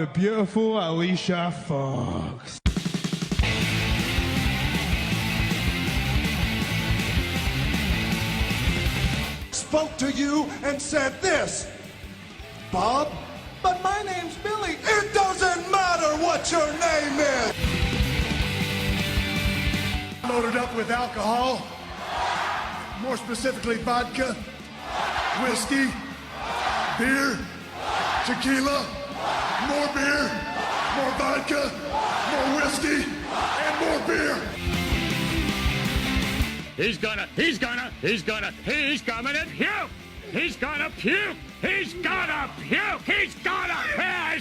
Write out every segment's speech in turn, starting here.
the beautiful Alicia Fox. Spoke to you and said this, Bob, but my name's Billy. It doesn't matter what your name is. Loaded up with alcohol, more specifically vodka, whiskey, beer, tequila, more beer, more vodka, more whiskey, and more beer. He's gonna puke! He's gonna puke! He's gonna puke! He's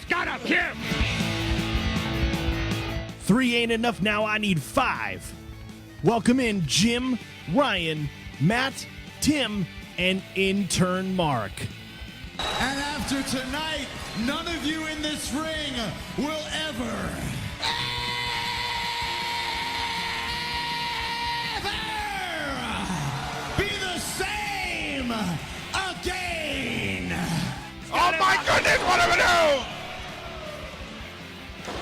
gonna puke! 3 ain't enough now, I need 5. Welcome in Jim, Ryan, Matt, Tim, and intern Mark. And after tonight, none of you in this ring will ever be the same again. Oh my goodness, what do we do?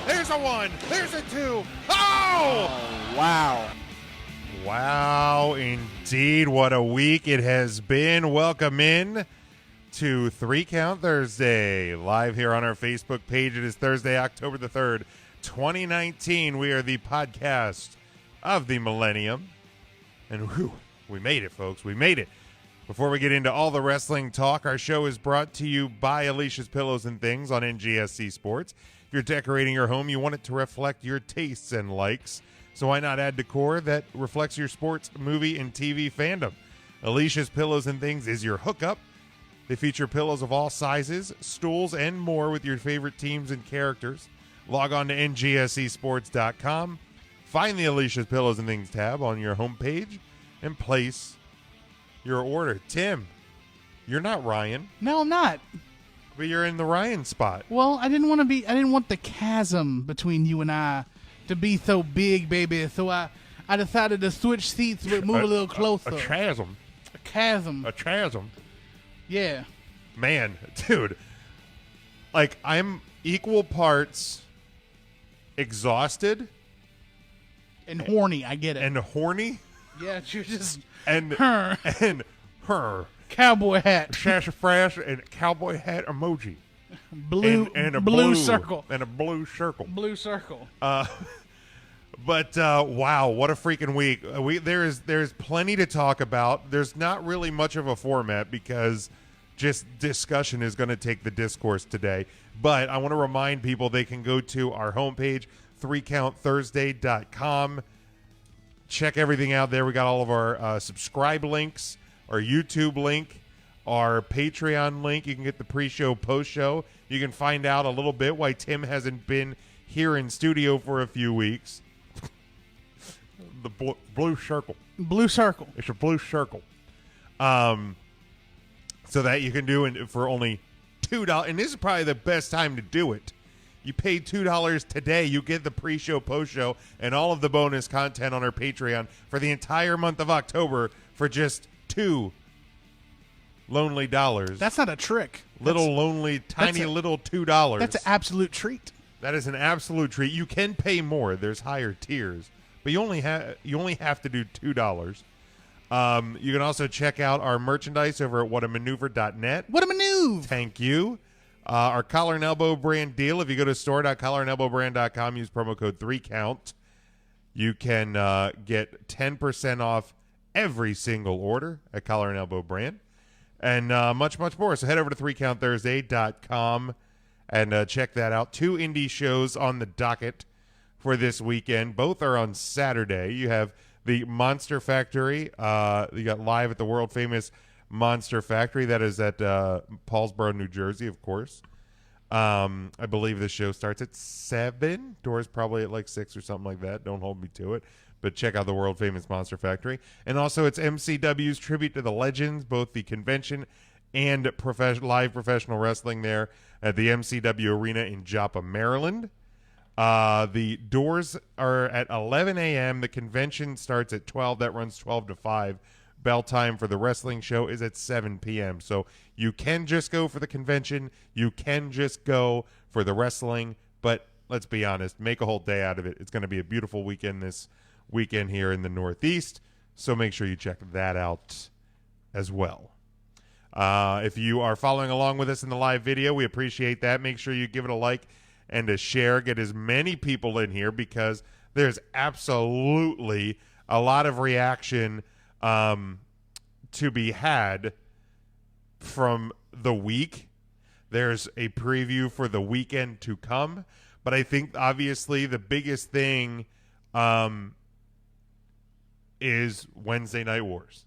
There's a 1, there's a 2. Oh! Wow. Wow, indeed. What a week it has been. Welcome in to 3 Count Thursday, live here on our Facebook page. It is Thursday, October the 3rd, 2019. We are the podcast of the millennium. And whew, we made it, folks. We made it. Before we get into all the wrestling talk, our show is brought to you by Alicia's Pillows and Things on NGSC Sports. If you're decorating your home, you want it to reflect your tastes and likes. So why not add decor that reflects your sports, movie, and TV fandom? Alicia's Pillows and Things is your hookup. They feature pillows of all sizes, stools, and more with your favorite teams and characters. Log on to ngscsports.com. Find the Alicia's Pillows and Things tab on your homepage and place your order. Tim, you're not Ryan. No, I'm not. But you're in the Ryan spot. Well, I didn't want the chasm between you and I to be so big, baby. So I decided to switch seats, but move a little closer. A chasm. A chasm. A chasm. Yeah. Man, dude. Like, I'm equal parts exhausted. And horny, I get it. And horny. Yeah, you're just... And her. And her. Cowboy hat. Sassafras and cowboy hat emoji. Blue and a blue circle. And a blue circle. Blue circle. But wow, what a freaking week. There's plenty to talk about. There's not really much of a format because just discussion is going to take the discourse today. But I want to remind people they can go to our homepage, 3countthursday.com. Check everything out there. We got all of our subscribe links, our YouTube link, our Patreon link. You can get the pre-show, post-show. You can find out a little bit why Tim hasn't been here in studio for a few weeks. The blue circle. Blue circle. It's a blue circle. So that you can do it for only $2. And this is probably the best time to do it. You pay $2 today. You get the pre-show, post-show, and all of the bonus content on our Patreon for the entire month of October for just $2 lonely dollars. That's not a trick. Little $2. That's an absolute treat. That is an absolute treat. You can pay more. There's higher tiers, but you only have to do $2. You can also check out our merchandise over at whatamaneuver.net. What a maneuver! Thank you. Our Collar and Elbow brand deal. If you go to store.collarandelbowbrand.com, use promo code 3COUNT, you can get 10% off every single order at Collar and Elbow brand, and much, much more. So head over to 3countthursday.com and check that out. 2 indie shows on the docket for this weekend. Both are on Saturday. You have the Monster Factory. You got live at the world-famous Monster Factory. That is at Paulsboro, New Jersey, of course. I believe the show starts at 7. Doors probably at like 6 or something like that. Don't hold me to it. But check out the world-famous Monster Factory. And also it's MCW's Tribute to the Legends, both the convention and live professional wrestling there at the MCW Arena in Joppa, Maryland. The doors are at 11 a.m. The convention starts at 12. That runs 12 to 5. bell time for the wrestling show is at 7 p.m. So you can just go for the convention. You can just go for the wrestling. But let's be honest, make a whole day out of it. It's going to be a beautiful weekend this weekend here in the Northeast. So make sure you check that out as well. If you are following along with us in the live video, we appreciate that. Make sure you give it a like and a share. Get as many people in here because there's absolutely a lot of reaction to be had from the week. There's a preview for the weekend to come. But I think, obviously, the biggest thing is Wednesday Night Wars.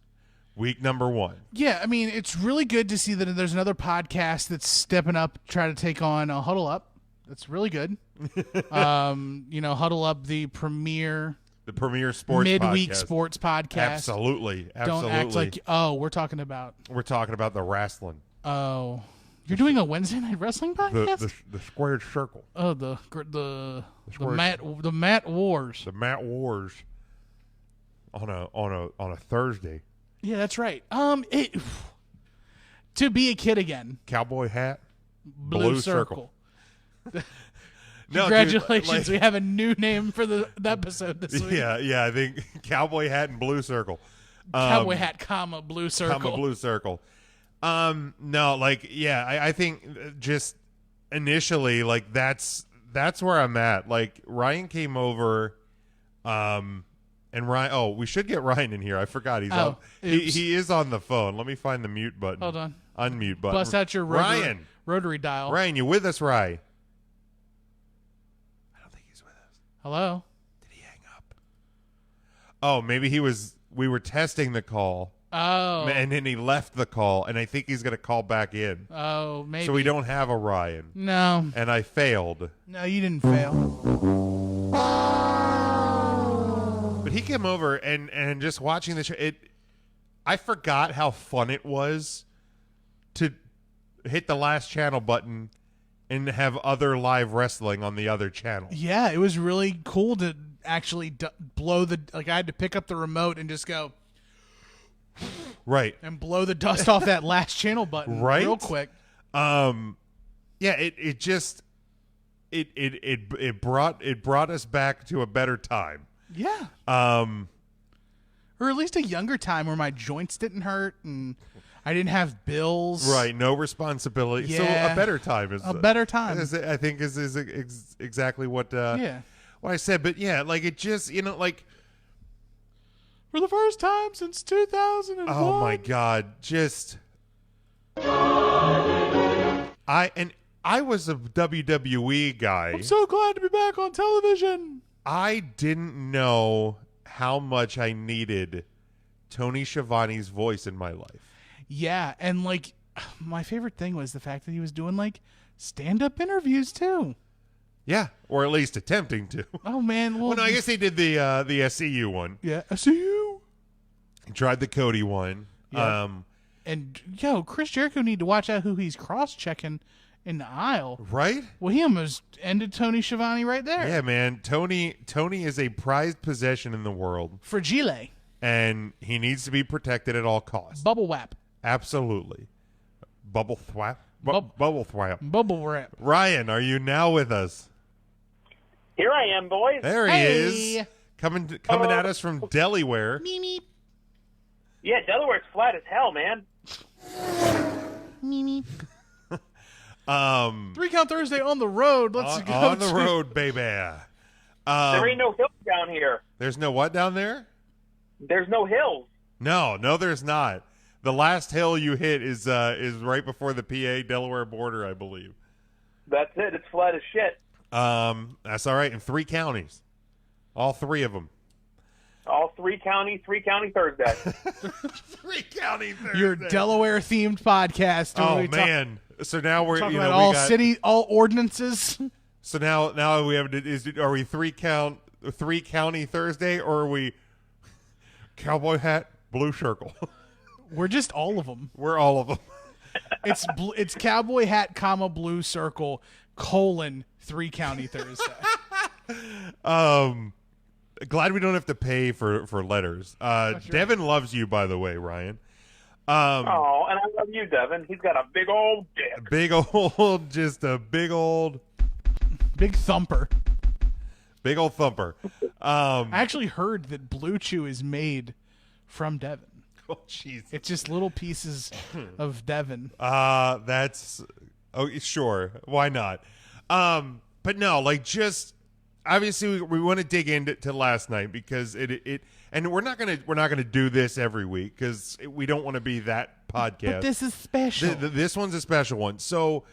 Week number 1. Yeah, I mean, it's really good to see that there's another podcast that's stepping up, try to take on Huddle Up. That's really good. Huddle Up, the premier sports midweek podcast. Sports podcast. Absolutely. Don't act like, we're talking about the wrestling. Oh, you're doing a Wednesday Night Wrestling podcast? The squared circle. Oh, the Matt Wars. The Matt Wars on a Thursday. Yeah, that's right. To be a kid again. Cowboy hat, blue circle. No, congratulations, dude, we have a new name for the episode this week. Yeah, I think Cowboy hat and blue circle. Cowboy hat, blue circle. Blue circle. No, I think just initially, that's where I'm at. Like, Ryan came over, and Ryan. We should get Ryan in here. I forgot he's on. He is on the phone. Let me find the mute button. Hold on. Unmute button. Bust out your rotary dial. Ryan, you with us, Ryan? I don't think he's with us. Hello. Did he hang up? Oh, maybe he was. We were testing the call. Oh. And then he left the call, and I think he's going to call back in. Oh, maybe. So we don't have a Ryan. No. And I failed. No, you didn't fail. But he came over, and just watching the show, I forgot how fun it was to hit the last channel button and have other live wrestling on the other channel. Yeah, it was really cool to actually blow I had to pick up the remote and just go... Right. And blow the dust off that last channel button real quick. Yeah, it just brought us back to a better time. Yeah. Or at least a younger time where my joints didn't hurt and I didn't have bills. Right, no responsibility. Yeah. So a better time is a better time. I think is exactly what what I said, but yeah, it just, for the first time since 2001. Oh my God! I was a WWE guy. I'm so glad to be back on television. I didn't know how much I needed Tony Schiavone's voice in my life. Yeah, and my favorite thing was the fact that he was doing stand-up interviews too. Yeah, or at least attempting to. Oh man! Well, no, I guess he did the SCU one. Yeah, SCU. He tried the Cody one. Yep. And Chris Jericho need to watch out who he's cross-checking in the aisle. Right? Well, he almost ended Tony Schiavone right there. Yeah, man. Tony is a prized possession in the world. Fragile. And he needs to be protected at all costs. Bubble wrap. Absolutely. Bubble thwap. Bubble thwap. Bubble wrap. Ryan, are you now with us? Here I am, boys. There he is. Coming at us from Delaware. Meep. Yeah, Delaware's flat as hell, man. Meep. 3 Count Thursday on the road. Let's go on the road, baby. There ain't no hills down here. There's no what down there? There's no hills. No, there's not. The last hill you hit is right before the PA Delaware border, I believe. That's it. It's flat as shit. That's all right. In 3 counties, all 3 of them. All 3 county Thursday. 3 county Thursday. Your Delaware themed podcast. Oh man! So now we're talking about all ordinances. So now we have are we 3 county Thursday, or are we cowboy hat blue circle? We're just all of them. We're all of them. It's cowboy hat, blue circle, 3 County Thursday. Glad we don't have to pay for letters. Devin loves you, by the way, Ryan. Oh, and I love you, Devin. He's got a big old dick. Big old, just a big old thumper. Big old thumper. I actually heard that Blue Chew is made from Devin. Oh, jeez. It's just little pieces of Devin. Sure. Why not? But no, like, just obviously we want to dig into last night because it and we're not gonna do this every week because we don't want to be that podcast. But this is special. This one's a special one. So,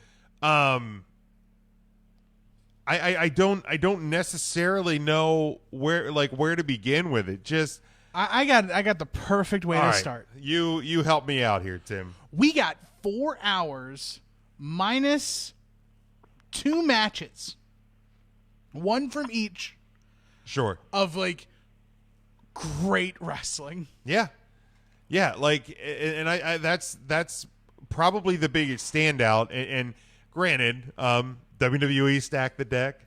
I don't necessarily know where to begin with it. Just I got the perfect way to start. You help me out here, Tim. We got 4 hours minus 2 matches, one from each. Sure. Of like great wrestling. Yeah. Like, and I that's probably the biggest standout. And granted, WWE stacked the deck.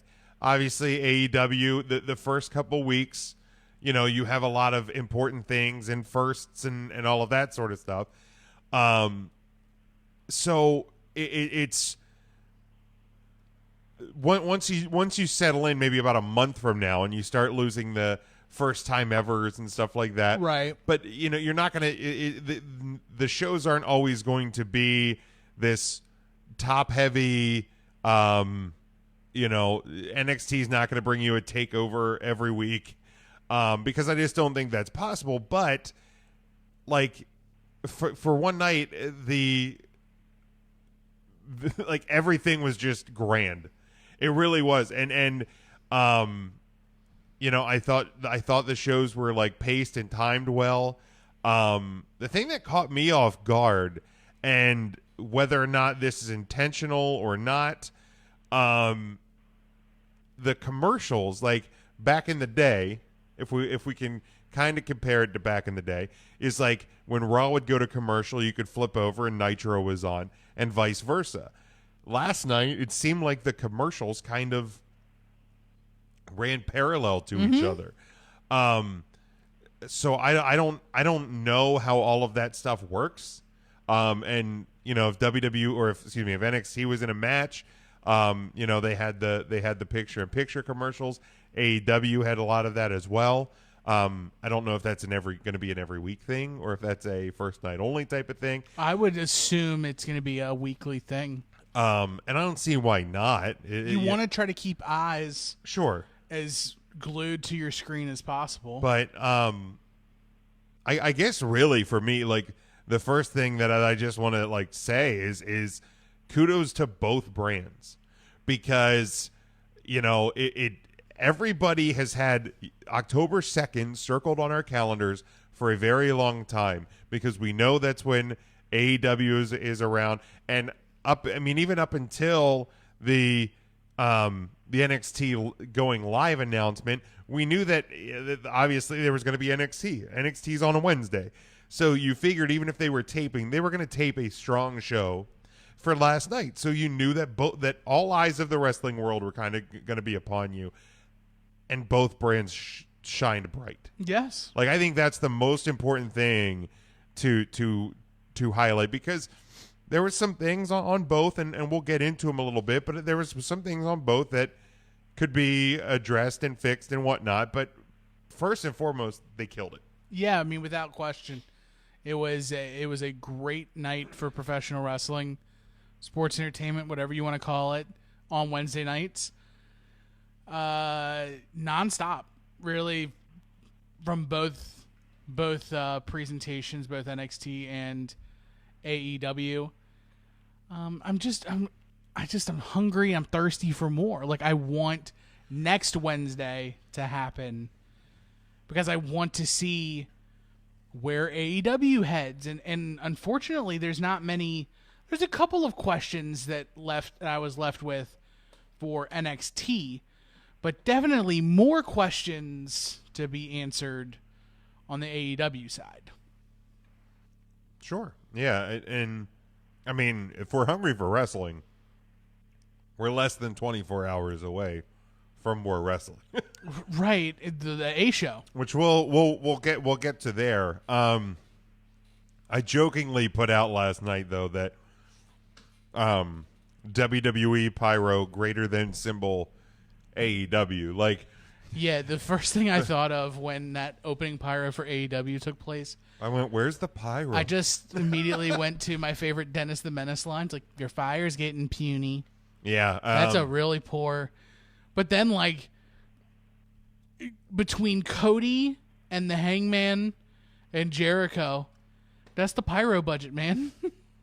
Obviously, AEW the first couple weeks, you have a lot of important things and firsts and all of that sort of stuff. So it's once you settle in, maybe about a month from now, and you start losing the first time evers and stuff like that. Right. But you're not gonna. The shows aren't always going to be this top heavy. NXT is not going to bring you a takeover every week. Because I just don't think that's possible. But like for one night, like everything was just grand. It really was. And I thought the shows were like paced and timed well. The thing that caught me off guard, and whether or not this is intentional or not, the commercials, like back in the day, if we can kind of compare it to back in the day, is like when Raw would go to commercial, you could flip over and Nitro was on, and vice versa. Last night, it seemed like the commercials kind of ran parallel to each other. So I don't know how all of that stuff works. And if if NXT was in a match, they had the picture-in-picture commercials. AEW had a lot of that as well. I don't know if that's going to be an every week thing, or if that's a first night only type of thing. I would assume it's going to be a weekly thing. And I don't see why not. You want to try to keep eyes sure as glued to your screen as possible. But I guess really for me, like, the first thing that I just want to like say is kudos to both brands, because everybody has had October 2nd circled on our calendars for a very long time, because we know that's when AEW is around, and even up until the NXT going live announcement, we knew that obviously there was going to be NXT. NXT's on a Wednesday. So you figured even if they were taping, they were going to tape a strong show for last night. So you knew that that all eyes of the wrestling world were kind of going to be upon you, and both brands shined bright. Yes. Like, I think that's the most important thing to highlight, because there were some things on both, and we'll get into them a little bit, but there was some things on both that could be addressed and fixed and whatnot. But first and foremost, they killed it. Yeah, without question. It was a great night for professional wrestling, sports entertainment, whatever you want to call it, on Wednesday nights. Nonstop, really, from both presentations, both NXT and AEW. I'm hungry. I'm thirsty for more. Like, I want next Wednesday to happen, because I want to see where AEW heads. And unfortunately, there's not many. There's a couple of questions that I was left with for NXT, but definitely more questions to be answered on the AEW side. Sure. Yeah. And if we're hungry for wrestling, we're less than 24 hours away from War Wrestling, Right, the A show. which we'll get to there. I jokingly put out last night though that WWE pyro greater than symbol AEW. Like, Yeah, the first thing I thought of when that opening pyro for AEW took place, I went, "Where's the pyro?" I just immediately went to my favorite Dennis the Menace lines, like, your fire's getting puny. Yeah, That's a really poor. But then, like, between Cody and the Hangman and Jericho, that's the pyro budget, man.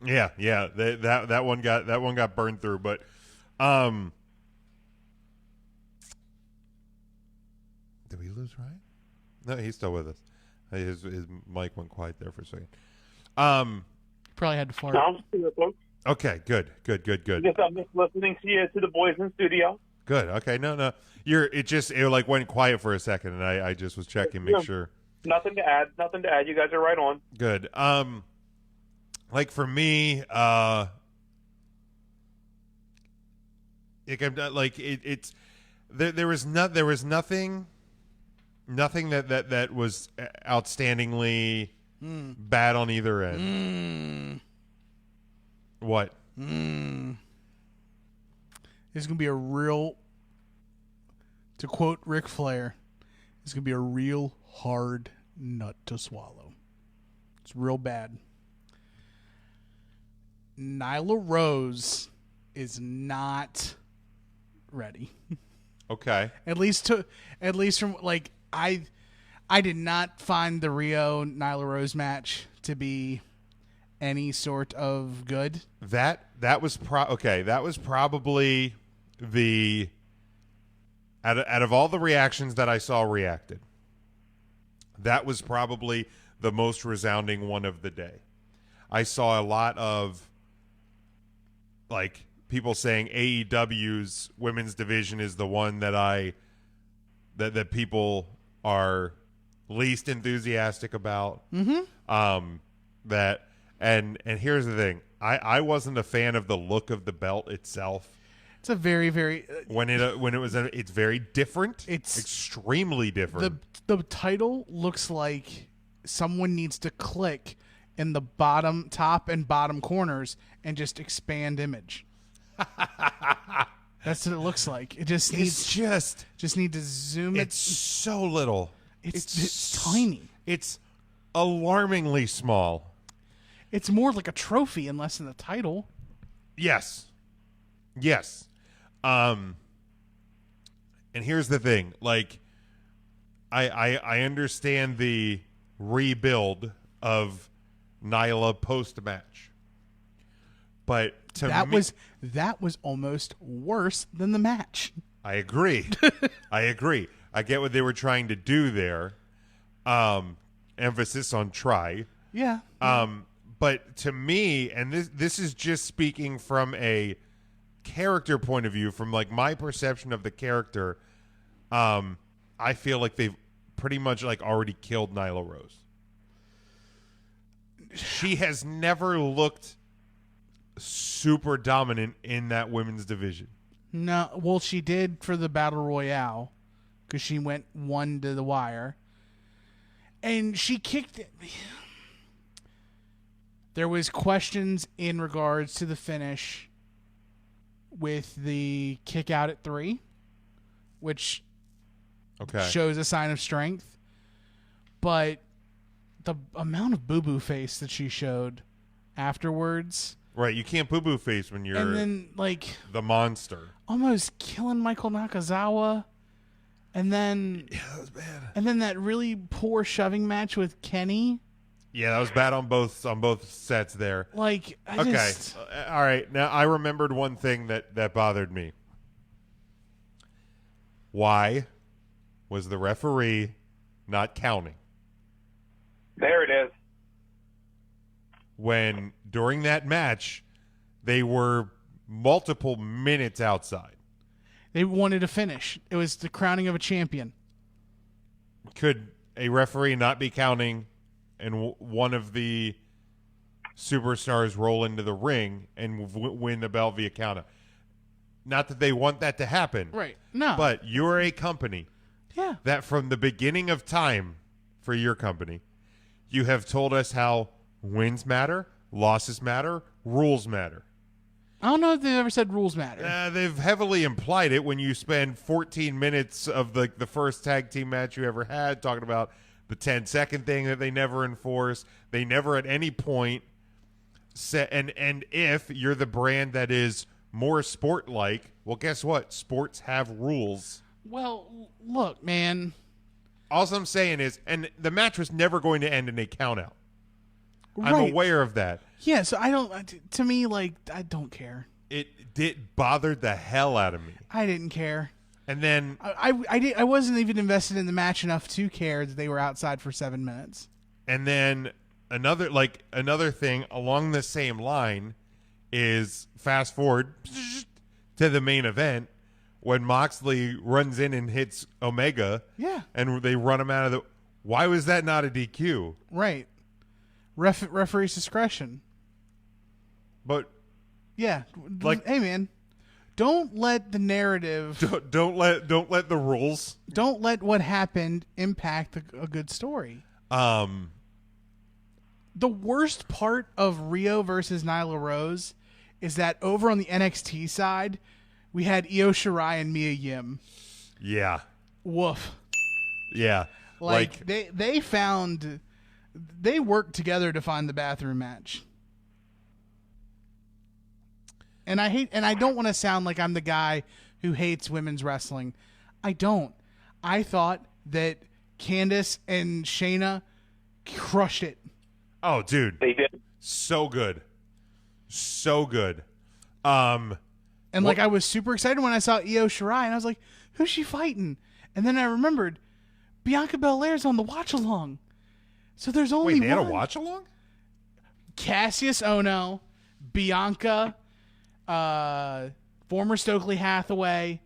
yeah. That one got burned through, but did we lose Ryan? No, he's still with us. His mic went quiet there for a second. Probably had to fart. No, I'm still here, folks. Okay, good. I'm just listening to the boys in studio. Good. Okay, no. It like went quiet for a second, and I just was checking, make sure. Nothing to add. You guys are right on. Good. Like for me, it's there was nothing that was outstandingly bad on either end. What? There's going to be a real, to quote Ric Flair, it's going to be a real hard nut to swallow. It's real bad. Nyla Rose is not ready. Okay. At least from, like, I did not find the Rio Nyla Rose match to be any sort of good. That was that was probably the out of all the reactions that I saw reacted, that was probably the most resounding one of the day. I saw a lot of like people saying AEW's women's division is the one that that people are least enthusiastic about. Mm-hmm. And here's the thing. I wasn't a fan of the look of the belt itself. It's a very, very it's very different. It's extremely different. The title looks like someone needs to click in the top and bottom corners and just expand image. That's what it looks like. It just needs just need to zoom. It's so little. It's tiny. It's alarmingly small. It's more like a trophy and less than the title. Yes. And here's the thing. Like, I understand the rebuild of Nyla post-match. But that was almost worse than the match. I agree. I get what they were trying to do there. Emphasis on try. Yeah. But to me, and this is just speaking from a character point of view, from like my perception of the character, I feel like they've pretty much like already killed Nyla Rose. She has never looked super dominant in that women's division. No, well, she did for the Battle Royale because she went 1 to the wire. And she kicked it. There was questions in regards to the finish with the kick out at 3, which shows a sign of strength. But the amount of boo-boo face that she showed afterwards. Right, you can't boo-boo face when you're and then, like, the monster. Almost killing Michael Nakazawa. And then that was bad. And then that really poor shoving match with Kenny. Yeah, that was bad on both sets there. Like, all right. Now I remembered one thing that bothered me. Why was the referee not counting? There it is. When during that match, they were multiple minutes outside. They wanted to finish. It was the crowning of a champion. Could a referee not be counting and one of the superstars roll into the ring and win the belt via countout? not that they want that to happen. Right. No. But you're a company yeah. that from the beginning of time for your company, you have told us how wins matter, losses matter, rules matter. I don't know if they've ever said rules matter. They've heavily implied it when you spend 14 minutes of the first tag team match you ever had talking about the 10-second thing that they never enforce. They never at any point said, and if you're the brand that is more sport-like, well, guess what? Sports have rules. Well, look, man. All I'm saying is, and the match was never going to end in a countout. Right. I'm aware of that. Yeah, so I don't. To me, like, I don't care. It bothered the hell out of me. I didn't care. And then I wasn't even invested in the match enough to care that they were outside for 7 minutes. And then another thing along the same line is fast forward to the main event when Moxley runs in and hits Omega. Yeah. And they run him out of the. Why was that not a DQ? Right. Referee's discretion. But yeah, like, hey man, don't let the narrative. Don't let the rules. Don't let what happened impact a good story. The worst part of Rio versus Nyla Rose is that over on the NXT side, we had Io Shirai and Mia Yim. Yeah. Woof. Yeah. Like they worked together to find the bathroom match. And I don't want to sound like I'm the guy who hates women's wrestling. I don't. I thought that Candice and Shayna crushed it. Oh, dude. They did. So good. So good. And like I was super excited when I saw Io Shirai and I was like, who's she fighting? And then I remembered Bianca Belair's on the watch along. So there's only Wait, they one. had a watch along? Cassius Ohno, Bianca, former Stokely Hathaway.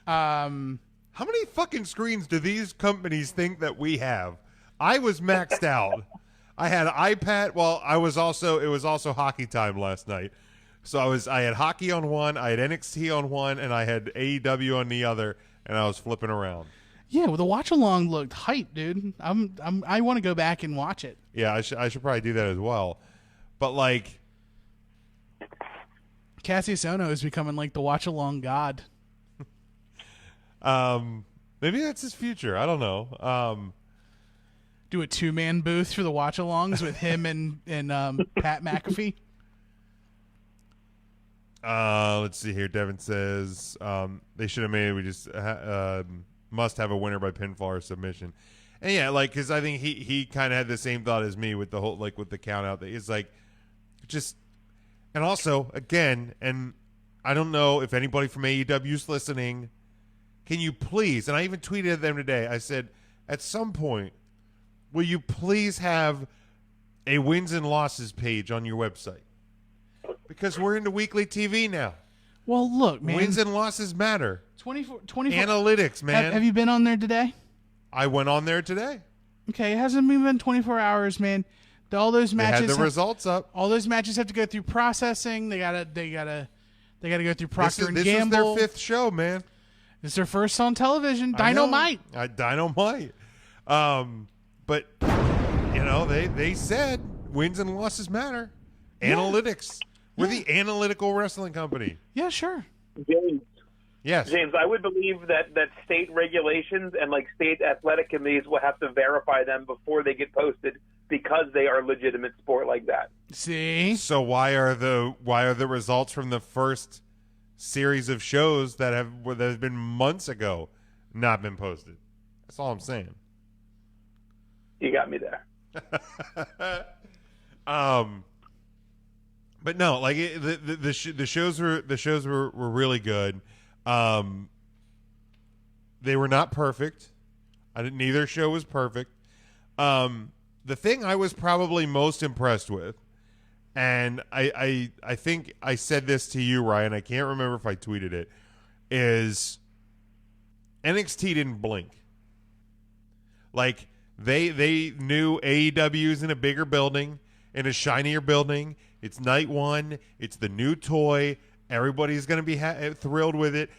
How many fucking screens do these companies think that we have? I was maxed out. I had iPad. Well, it was also hockey time last night. So I had hockey on one, I had NXT on one, and I had AEW on the other, and I was flipping around. Yeah, well, the watch along looked hype, dude. I want to go back and watch it. Yeah, I should probably do that as well. But like, Cassius Ohno is becoming like the watch along god. maybe that's his future. I don't know. Do a 2-man booth for the watch alongs with him and Pat McAfee. Let's see here. Devin says they should have made it. We just must have a winner by pinfall or submission. And yeah, like, because I think he kind of had the same thought as me with the whole, like, with the count out. It's like, just, and also, again, and I don't know if anybody from AEW's listening, can you please, and I even tweeted at them today, I said, at some point, will you please have a wins and losses page on your website? Because we're into weekly TV now. Well, look, man. Wins and losses matter. 24 Analytics, man. Have you been on there today? I went on there today. Okay, it hasn't even been 24 hours, man. All those matches They had the results up. All those matches have to go through processing. They gotta go through Procter and Gamble. This is their 5th show, man. It's their first on television. Dynamite. Dynamite. But they said wins and losses matter. Yeah. Analytics. We're the analytical wrestling company. Yeah, sure. James, Yes. James, I would believe that state regulations and like state athletic committees will have to verify them before they get posted because they are a legitimate sport like that. See? So why are the results from the first series of shows that have been months ago not been posted? That's all I'm saying. You got me there. But no, like the shows were really good. They were not perfect. Neither show was perfect. The thing I was probably most impressed with, and I think I said this to you, Ryan, I can't remember if I tweeted it, is NXT didn't blink. Like, they knew AEW's in a bigger building, in a shinier building. It's night one. It's the new toy. Everybody's going to be thrilled with it.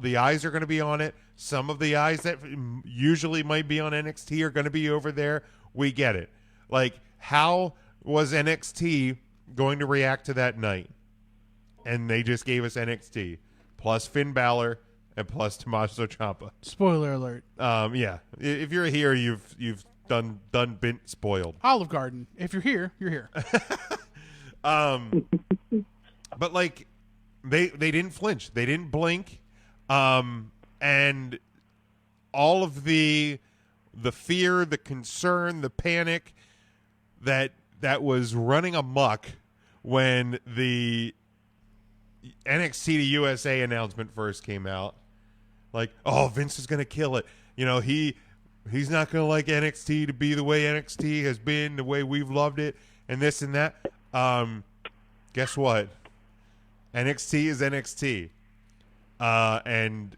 The eyes are going to be on it. Some of the eyes that usually might be on NXT are going to be over there. We get it. Like, how was NXT going to react to that night? And they just gave us NXT plus Finn Balor and plus Tommaso Ciampa. Spoiler alert. Yeah. If you're here, you've done been spoiled. Olive Garden. If you're here, you're here. But like, they didn't flinch. They didn't blink. And all of the fear, the concern, the panic that was running amok when the NXT to USA announcement first came out, like, oh, Vince is going to kill it. You know, he's not going to like NXT to be the way NXT has been, the way we've loved it, and this and that. Guess what? NXT is NXT. And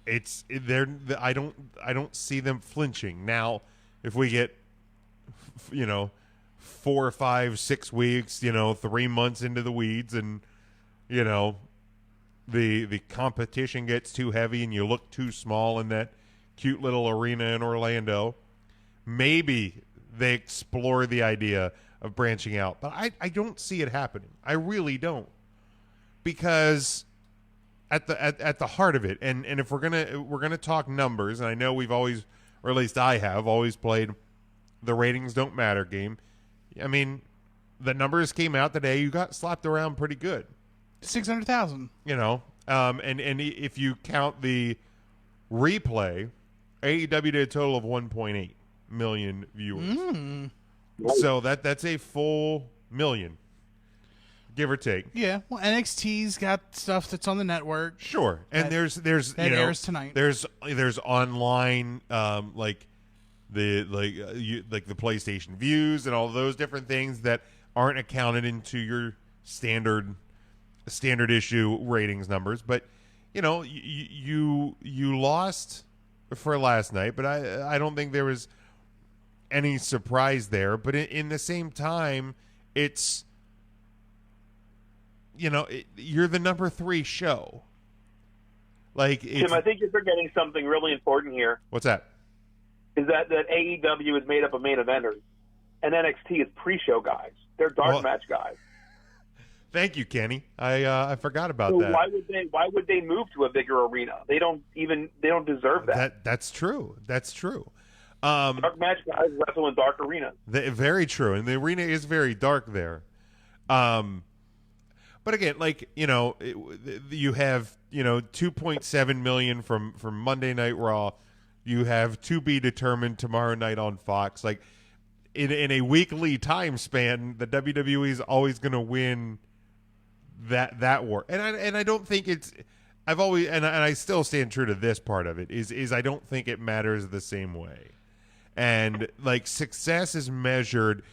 I don't see them flinching. Now, if we get, 4 or 5, 6 weeks, 3 months into the weeds, and the competition gets too heavy and you look too small in that cute little arena in Orlando, maybe they explore the idea of branching out. But I don't see it happening. I really don't. Because at the heart of it, and if we're gonna talk numbers, and I know we've always, or at least I have always played the ratings don't matter game. I mean, the numbers came out today. You got slapped around pretty good. 600,000. And if you count the replay, AEW did a total of 1.8 million viewers. So that's a full million, give or take. Yeah. Well, NXT's got stuff that's on the network. Sure. And there's that airs tonight. There's online like the PlayStation views and all those different things that aren't accounted into your standard issue ratings numbers. But you lost for last night, but I don't think there was any surprise there. But in the same time, it's you're the number 3 show. Like, Tim, I think you're forgetting something really important here. What's that? Is that AEW is made up of main eventers, and NXT is pre-show guys. They're dark match guys. Thank you, Kenny. I forgot about that. Why would they move to a bigger arena? They don't deserve that. That's true. That's true. Dark match guys wrestle in dark arenas. Very true, and the arena is very dark there. But again, like, you have 2.7 million from Monday Night Raw. You have to be determined tomorrow night on Fox. Like, in a weekly time span, the WWE is always going to win that war. And I don't think it's. I've always and I still stand true to this part of it. Is I don't think it matters the same way. And like, success is measured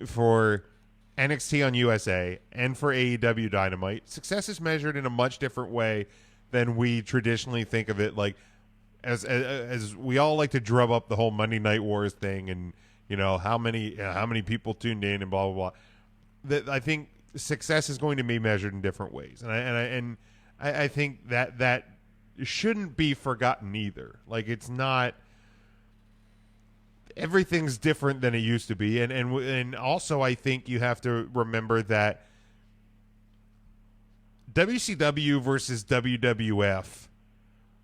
for NXT on USA and for AEW Dynamite. Success is measured in a much different way than we traditionally think of it. Like, as we all like to drum up the whole Monday Night Wars thing, and how many people tuned in and blah blah blah. I think success is going to be measured in different ways, and I think that shouldn't be forgotten either. Like, it's not. Everything's different than it used to be, and also I think you have to remember that WCW versus WWF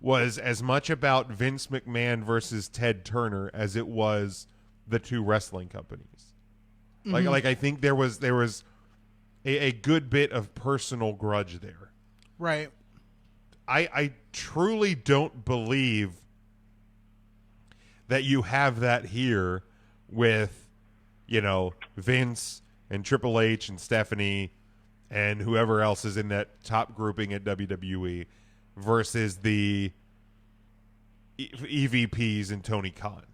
was as much about Vince McMahon versus Ted Turner as it was the two wrestling companies. Mm-hmm. Like I think there was a good bit of personal grudge there. Right. I truly don't believe that you have that here with, Vince and Triple H and Stephanie and whoever else is in that top grouping at WWE versus the EVPs and Tony Khan.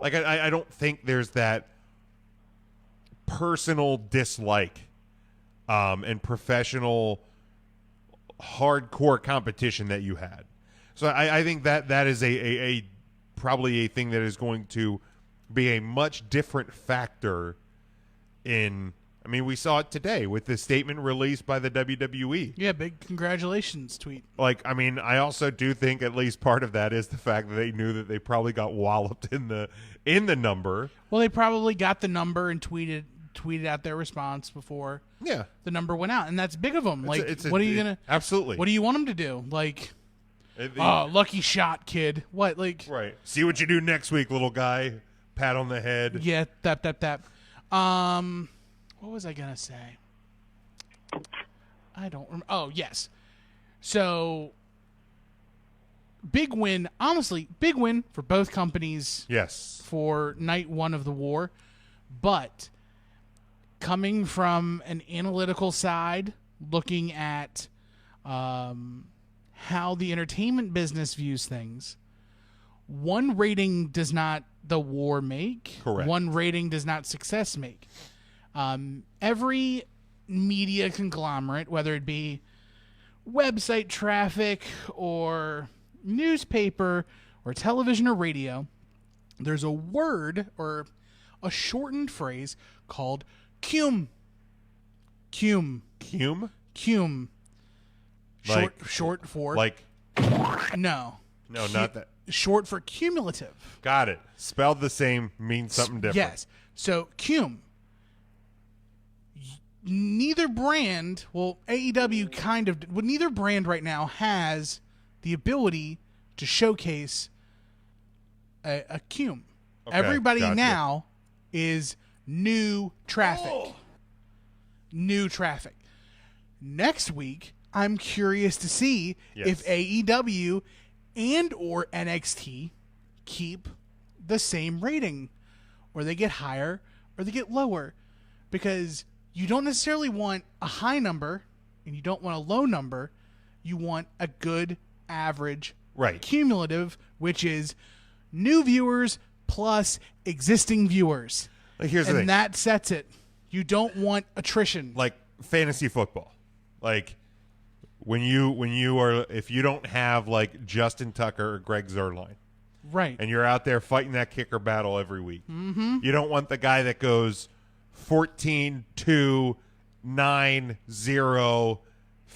Like, I don't think there's that personal dislike and professional hardcore competition that you had. So I think that is a probably a thing that is going to be a much different factor in I mean, we saw it today with the statement released by the WWE. Yeah, big congratulations tweet. Like, I mean, I also do think at least part of that is the fact that they knew that they probably got walloped in the number. Well, they probably got the number and tweeted out their response before the number went out, and that's big of them. What are you gonna absolutely? What do you want them to do? Like, lucky shot, kid. What? Like, right? See what you do next week, little guy. Pat on the head. Yeah, tap. What was I gonna say? I don't remember. Oh, yes. So, big win. Honestly, big win for both companies. Yes. For night one of the war, but coming from an analytical side, looking at how the entertainment business views things, one rating does not the war make. Correct. One rating does not success make. Every media conglomerate, whether it be website traffic or newspaper or television or radio, there's a word or a shortened phrase called cum. Cum. Cum? Cum. Short for... Like... No. No, not that. Short for cumulative. Got it. Spelled the same, means something different. Yes. So, cum. Neither brand, AEW kind of, neither brand right now has the ability to showcase a cum. Okay, Everybody gotcha. now is new traffic. New traffic. Next week, I'm curious to see if AEW and or NXT keep the same rating, or they get higher or they get lower, because you don't necessarily want a high number and you don't want a low number. You want a good average cumulative, which is new viewers plus existing viewers. Like, here's the thing. And that sets it. You don't want attrition. Like fantasy football. Like when you are, if you don't have like Justin Tucker or Greg Zuerlein, right, and you're out there fighting that kicker battle every week, you don't want the guy that goes 14-2, 9-0,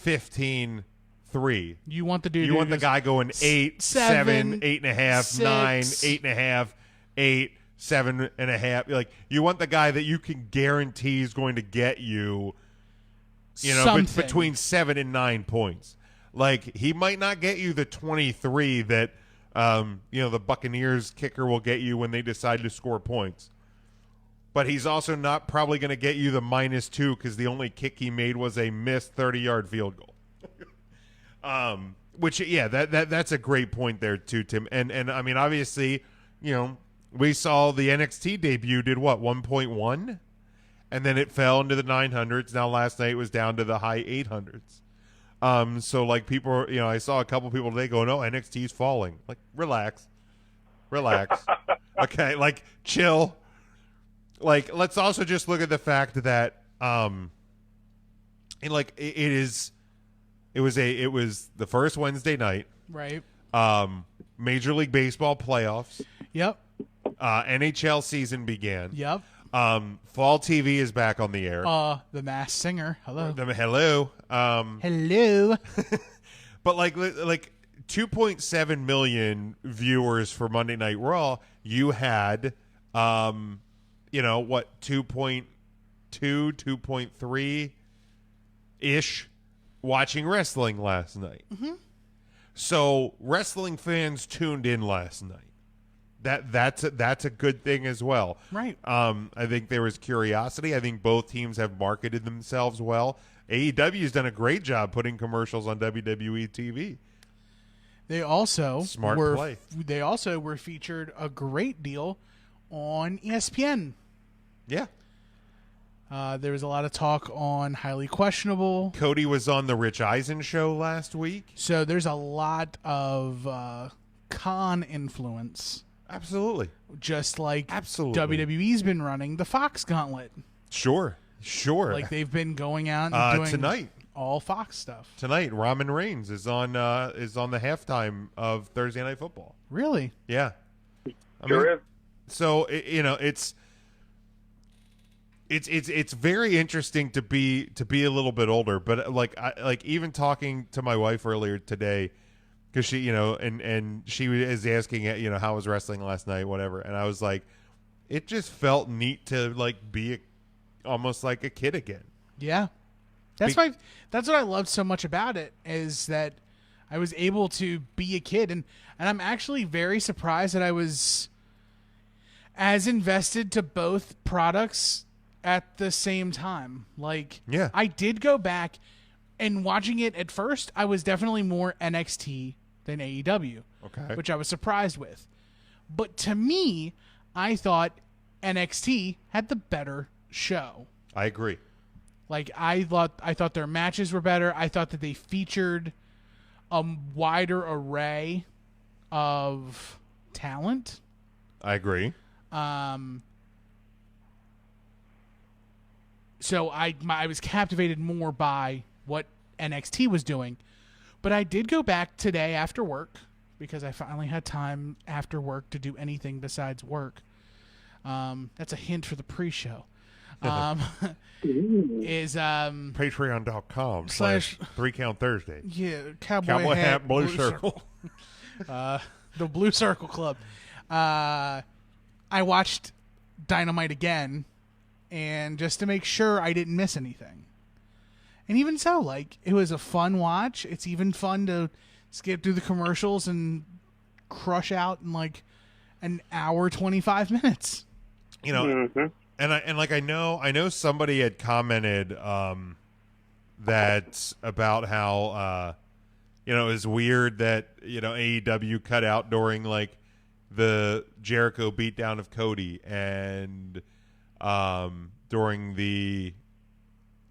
15-3. You want the dude. You want the guy going 8, 7, 8.5, 9, 8.5, 8, 7.5. Like, you want the guy that you can guarantee is going to get you, between 7 and 9 points. Like, he might not get you the 23 that the Buccaneers kicker will get you when they decide to score points. But he's also not probably going to get you the -2 because the only kick he made was a missed 30-yard field goal. That's a great point there too, Tim. And I mean, obviously, we saw the NXT debut did what, 1.1, and then it fell into the 900s. Now last night it was down to the high 800s. So like people, I saw a couple people today going, "Oh, NXT's falling." Like, relax. Okay, like chill. Like, let's also just look at the fact that it was the first Wednesday night. Right. Major League Baseball playoffs. Yep. NHL season began. Yep. Fall TV is back on the air. The Masked Singer. Hello. Hello. Hello. But like 2.7 million viewers for Monday Night Raw. You had 2.2, 2.3 ish watching wrestling last night. Mm-hmm. So wrestling fans tuned in last night. That's a good thing as well. Right. I think there was curiosity. I think both teams have marketed themselves well. AEW's done a great job putting commercials on WWE TV. They also play. They also were featured a great deal on ESPN. Yeah. There was a lot of talk on Highly Questionable. Cody was on the Rich Eisen show last week. So there's a lot of con influence. Absolutely. Just like Absolutely. WWE's been running the Fox Gauntlet. Sure. Like they've been going out and doing tonight. All Fox stuff. Tonight, Ramen Reigns is on the halftime of Thursday Night Football. Really? Yeah. Sure is. So it's It's very interesting to be a little bit older, but like even talking to my wife earlier today, because she and she was asking how was wrestling last night, whatever, and I was like, it just felt neat to like be almost like a kid again. Yeah, that's what I loved so much about it, is that I was able to be a kid, and I'm actually very surprised that I was as invested to both products at the same time. Like, yeah, I did go back and watching it at first, I was definitely more NXT than AEW, okay, which I was surprised with. But to me, I thought NXT had the better show. I agree. Like, I thought their matches were better. I thought that they featured a wider array of talent. I agree. So I was captivated more by what NXT was doing. But I did go back today after work, because I finally had time after work to do anything besides work. That's a hint for the pre-show. Is Patreon.com / 3 Count Thursday. Yeah, Cowboy hat, Blue Circle. The Blue Circle Club. I watched Dynamite again, and just to make sure I didn't miss anything. And even so, like, it was a fun watch. It's even fun to skip through the commercials and crush out in like an hour 25 minutes. Mm-hmm. I know somebody had commented that about how it was weird that AEW cut out during like the Jericho beatdown of Cody, and during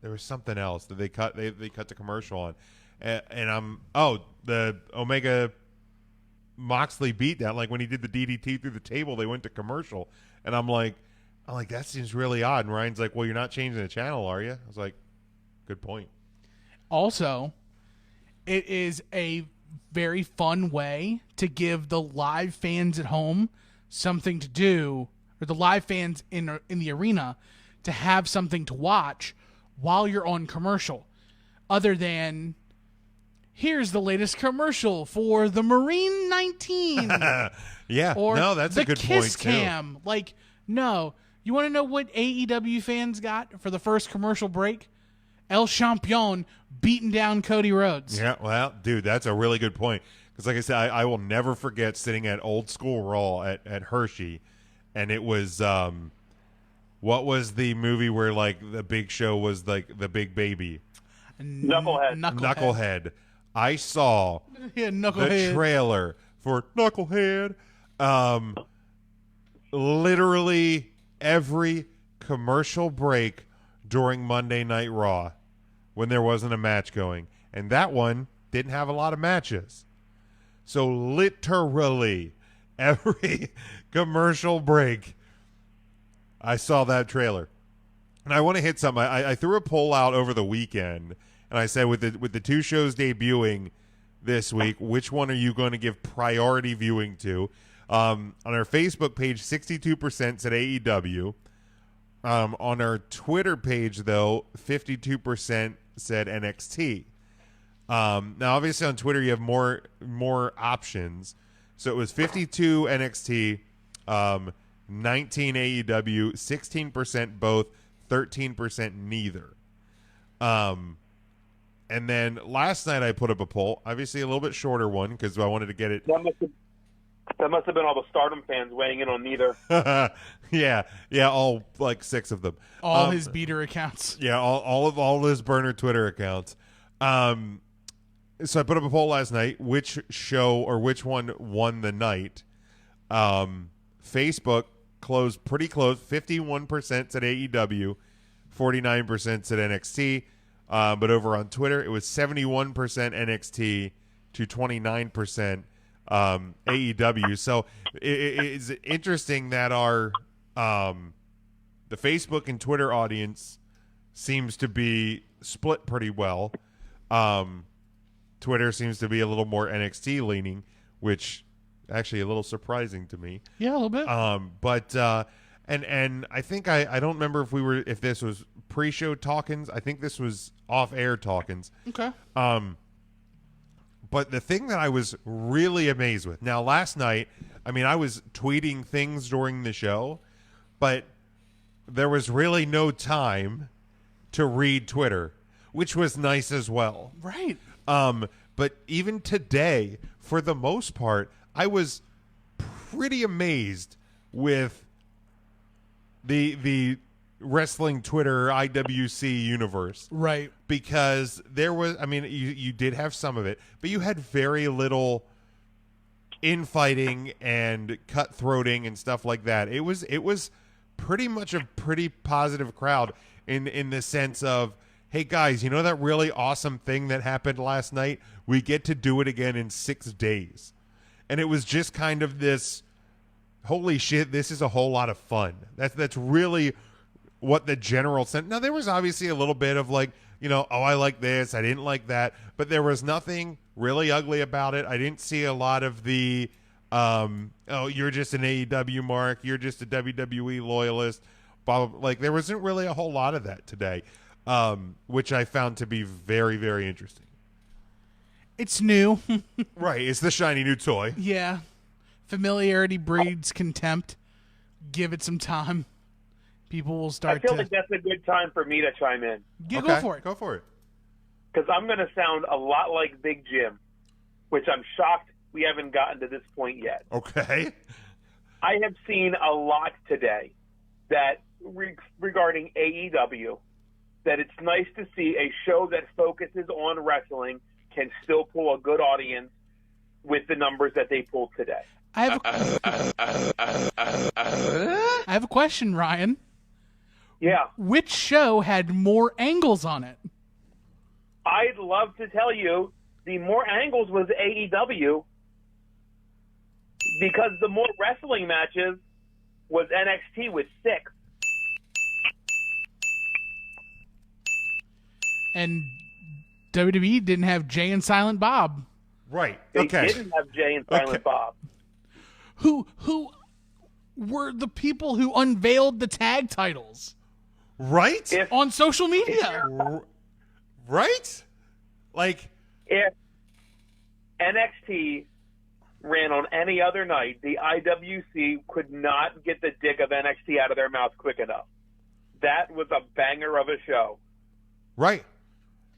there was something else that they cut the commercial on, and the Omega Moxley beatdown, like when he did the DDT through the table, they went to commercial, and I'm like that seems really odd. And Ryan's like, well, you're not changing the channel, are you? I was like, good point. Also, it is a very fun way to give the live fans at home something to do, or the live fans in the arena to have something to watch while you're on commercial, other than here's the latest commercial for the Marine 19. Yeah, or no, that's a good Kiss point Cam. too. Like, no, you want to know what AEW fans got for the first commercial break? El Champion beating down Cody Rhodes. Yeah, well, dude, that's a really good point. Because like I said, I will never forget sitting at Old School Raw at Hershey, and it was what was the movie where like the Big Show was like the big baby? Knucklehead. I saw the trailer for Knucklehead. Literally every commercial break during Monday Night Raw when there wasn't a match going. And that one didn't have a lot of matches. So literally every commercial break, I saw that trailer. And I want to hit something. I threw a poll out over the weekend, and I said with the two shows debuting this week, which one are you going to give priority viewing to? On our Facebook page, 62% said AEW. On our Twitter page, though, 52% said NXT. Now, obviously, on Twitter, you have more options. So it was 52 NXT, 19 AEW, 16% both, 13% neither. And then last night I put up a poll, obviously a little bit shorter one because I wanted to get it. That must have been all the Stardom fans weighing in on neither. yeah, all like 6 of them. All his beater accounts. Yeah, all his burner Twitter accounts. So I put up a poll last night, which show or which one won the night. Facebook closed pretty close. 51% said AEW, 49% said NXT. But over on Twitter, it was 71% NXT to 29% AEW. So it's interesting that our the Facebook and Twitter audience seems to be split pretty well. Twitter seems to be a little more NXT leaning, which actually a little surprising to me. Yeah, a little bit. But And I think I don't remember if this was pre-show talkings. I think this was off-air talkings. Okay. But the thing that I was really amazed with, now last night, I mean, I was tweeting things during the show, but there was really no time to read Twitter, which was nice as well. Right. But even today, for the most part, I was pretty amazed with the wrestling Twitter IWC universe. Right. Because there was, I mean, you did have some of it, but you had very little infighting and cutthroating and stuff like that. It was pretty much a pretty positive crowd in the sense of, hey guys, you know that really awesome thing that happened last night? We get to do it again in 6 days. And it was just kind of this, holy shit, this is a whole lot of fun. That's really what the general sense. Now, there was obviously a little bit of like, you know, oh, I like this, I didn't like that, but there was nothing really ugly about it. I didn't see a lot of the, oh, you're just an AEW mark, you're just a WWE loyalist, blah, blah, blah. Like, there wasn't really a whole lot of that today, which I found to be very, very interesting. It's new. Right, it's the shiny new toy. Yeah. Familiarity breeds contempt. Give it some time. People will start I feel to... like that's a good time for me to chime in. Go for it. Go for it. Because I'm going to sound a lot like Big Jim, which I'm shocked we haven't gotten to this point yet. Okay. I have seen a lot today that regarding AEW, that it's nice to see a show that focuses on wrestling can still pull a good audience with the numbers that they pulled today. I have a question, Ryan. Yeah. Which show had more angles on it? I'd love to tell you the more angles was AEW because the more wrestling matches was NXT with 6. And WWE didn't have Jay and Silent Bob. Right. They Okay. didn't have Jay and Silent Bob. Who were the people who unveiled the tag titles Right? on social media? Right? Like, If NXT ran on any other night, the IWC could not get the dick of NXT out of their mouth quick enough. That was a banger of a show. right.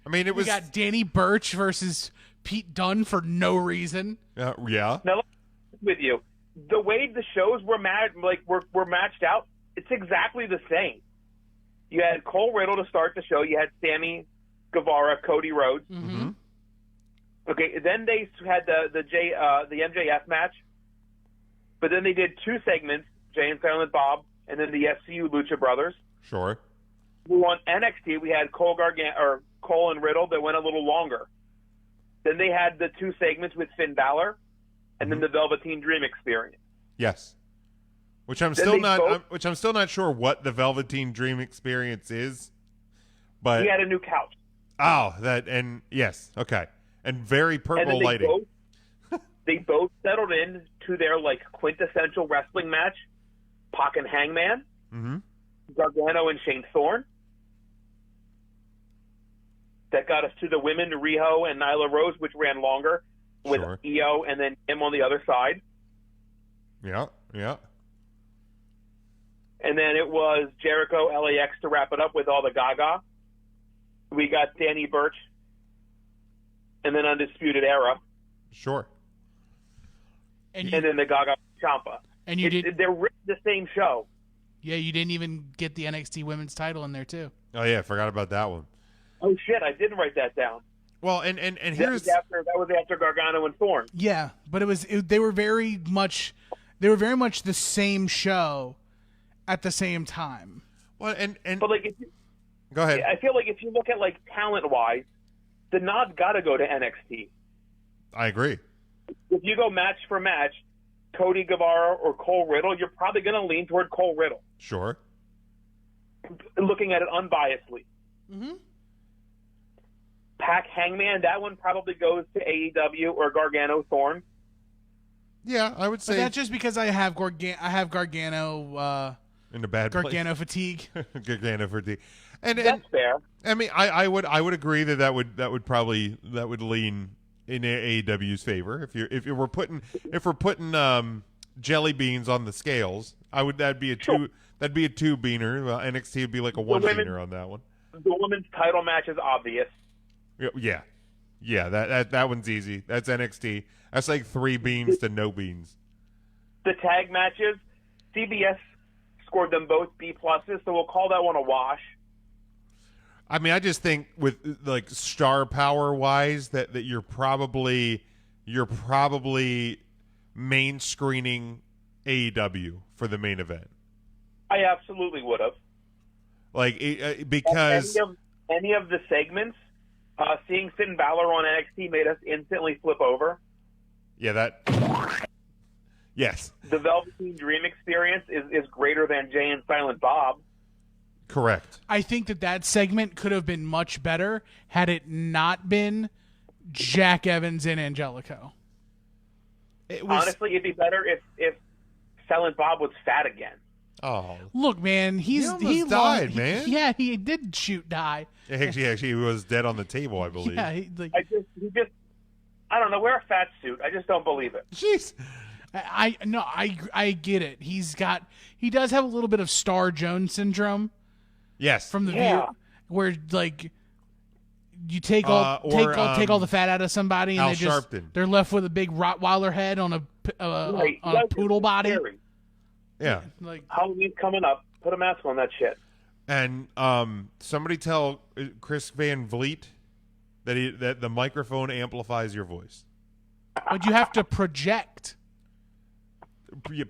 I mean, it We was. got Danny Burch versus Pete Dunne for no reason. Yeah. Now, let me be with you, the way the shows were matched out, it's exactly the same. You had Cole Riddle to start the show. You had Sammy Guevara, Cody Rhodes. Mm-hmm. Okay, then they had the MJF match, but then they did 2 segments, Jay and Silent Bob, and then the FCU Lucha Brothers. Sure. On NXT, we had Cole and Riddle that went a little longer. Then they had the 2 segments with Finn Balor, and then the Velveteen Dream Experience. Yes. Which I'm Then still they not. both- Which I'm still not sure what the Velveteen Dream Experience is. But He had a new couch. and yes, okay, and very And purple then lighting. they both settled in to their quintessential wrestling match, Pac and Hangman, Gargano and Shane Thorne. That got us to the women, Riho and Nyla Rose, which ran longer, with Sure. Io and then him on the other side. Yeah. Yeah. And then it was Jericho, LAX to wrap it up with all the Gaga. We got Danny Burch, and then Undisputed Era, Sure. And and then the Gaga Ciampa. And you did. They're really the same show. Yeah, you didn't even get the NXT Women's title in there too. Oh yeah, I forgot about that one. Oh shit! I didn't write that down. Well, and That here's was after Gargano and Thorne. Yeah, but they were very much the same show at the same time. well, and But if you, go ahead. I feel like if you look at talent wise, the nod got to go to NXT. I agree. If you go match for match, Cody Guevara or Cole Riddle, you're probably going to lean toward Cole Riddle. Sure. Looking at it unbiasedly. Mm-hmm. Pac Hangman, that one probably goes to AEW or Gargano Thorne. Yeah, I would But say. that's just because I have Gargano in a bad Gargano fatigue. place. Gargano fatigue. And That's fair. I mean, I would agree that would probably lean in AEW's favor if we're putting jelly beans on the scales. That'd be a two beaner. NXT would be like a one beaner on that one. The women's title match is obvious. Yeah. That one's easy. That's NXT. That's like 3 beans to no beans. The tag matches, CBS scored them both B pluses, so we'll call that one a wash. I mean, I just think with like star power wise that you're probably main screening AEW for the main event. I absolutely would have. Like because any of the segments, seeing Finn Balor on NXT made us instantly flip over. Yeah, yes. The Velveteen Dream experience is greater than Jay and Silent Bob. Correct. I think that segment could have been much better had it not been Jack Evans and Angelico. Honestly, it'd be better if Silent Bob was fat again. Oh, look, man, he died, man. Yeah, he did die. Actually, he was dead on the table, I believe. Yeah, he just I don't know, wear a fat suit. I just don't believe it. Jeez. I get it. He does have a little bit of Star Jones syndrome. Yes. From the view where like you take all the fat out of somebody and they're left with a big Rottweiler head on a poodle body. Scary. Yeah. Like Halloween's coming up. Put a mask on that shit. And somebody tell Chris Van Vliet that the microphone amplifies your voice. But you have to project.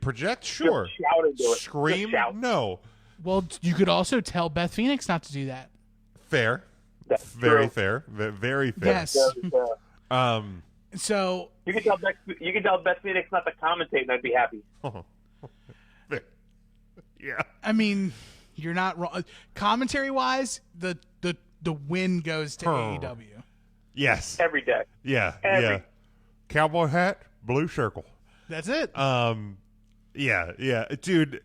Project, sure. Just shout into it. Scream, no. Well, you could also tell Beth Phoenix not to do that. Fair. That's very true. fair. Very fair. Yes. So you can tell Beth Phoenix not to commentate, and I'd be happy. Yeah. I mean, you're not wrong. Commentary wise, the win goes to AEW. Yes. Every day. Yeah. Every. Yeah. Cowboy hat, blue circle. That's it. Yeah, dude.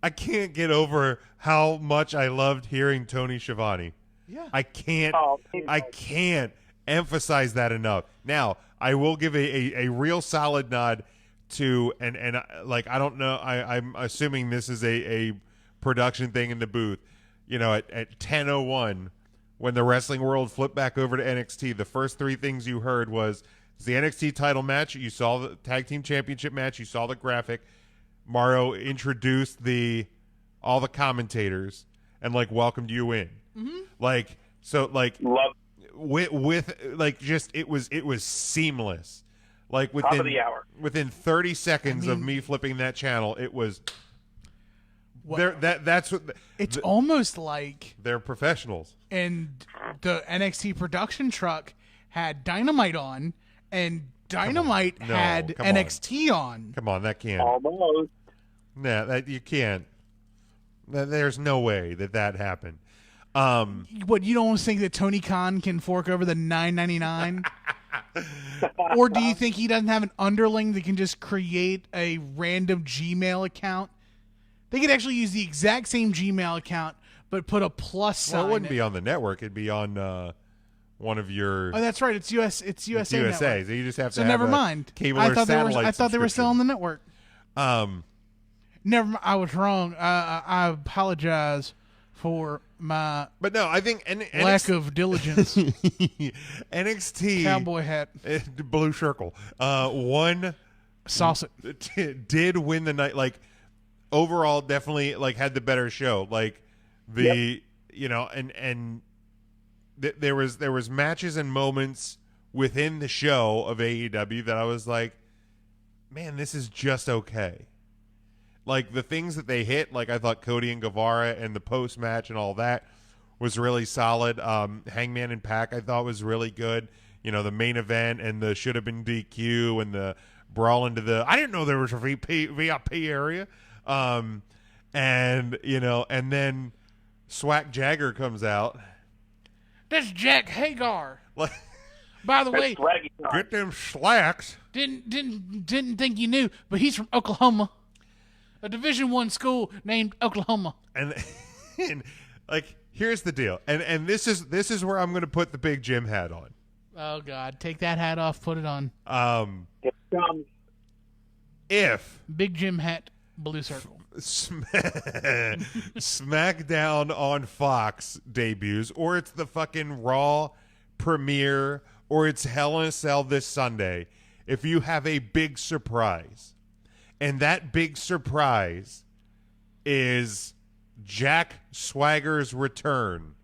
I can't get over how much I loved hearing Tony Schiavone. Yeah. I can't emphasize that enough. Now, I will give a real solid nod to and like I don't know, I'm assuming this is a production thing in the booth. You know, at 10:01 when the wrestling world flipped back over to NXT, the first 3 things you heard was the NXT title match, you saw the tag team championship match, you saw the graphic. Mario introduced all the commentators and like welcomed you in. Mm-hmm. Like so like love with like just it was seamless. Like top of the hour. Within 30 seconds of me flipping that channel, it was that's what it's almost like they're professionals. And the NXT production truck had Dynamite on, and Dynamite had NXT on. Come on, that can't. Almost. Nah, that you can't. There's no way that happened. What, you don't think that Tony Khan can fork over the $9.99? Or do you think he doesn't have an underling that can just create a random Gmail account? They could actually use the exact same Gmail account, but put a plus sign. Well, it wouldn't be on the network. It'd be on one of your. Oh, that's right. It's USA. It's USA. Network. So you just have to. So have never mind. Cable I or thought satellite they were still on the network. Never. I was wrong. I apologize for my. But no, I think lack of diligence. NXT Cowboy hat, blue circle. Won. Sauce it. Did win the night. Like overall, definitely like had the better show. Like the you know and. There was matches and moments within the show of AEW that I was like, man, this is just okay. Like the things that they hit, like I thought Cody and Guevara and the post match and all that was really solid. Hangman and Pac I thought was really good. You know, the main event and the should have been DQ and the brawl into the. I didn't know there was a VIP area. And you know, and then Swag Jagger comes out. That's Jack Hagar. Like, by the way, get them slacks. Didn't think you knew, but he's from Oklahoma. a Division I school named Oklahoma. And like, here's the deal. And this is where I'm going to put the Big Jim hat on. Oh God, take that hat off, put it on. If Big Jim hat, blue circle. SmackDown on Fox debuts, or it's the fucking Raw premiere, or it's Hell in a Cell this Sunday, if you have a big surprise, and that big surprise is Jack Swagger's return,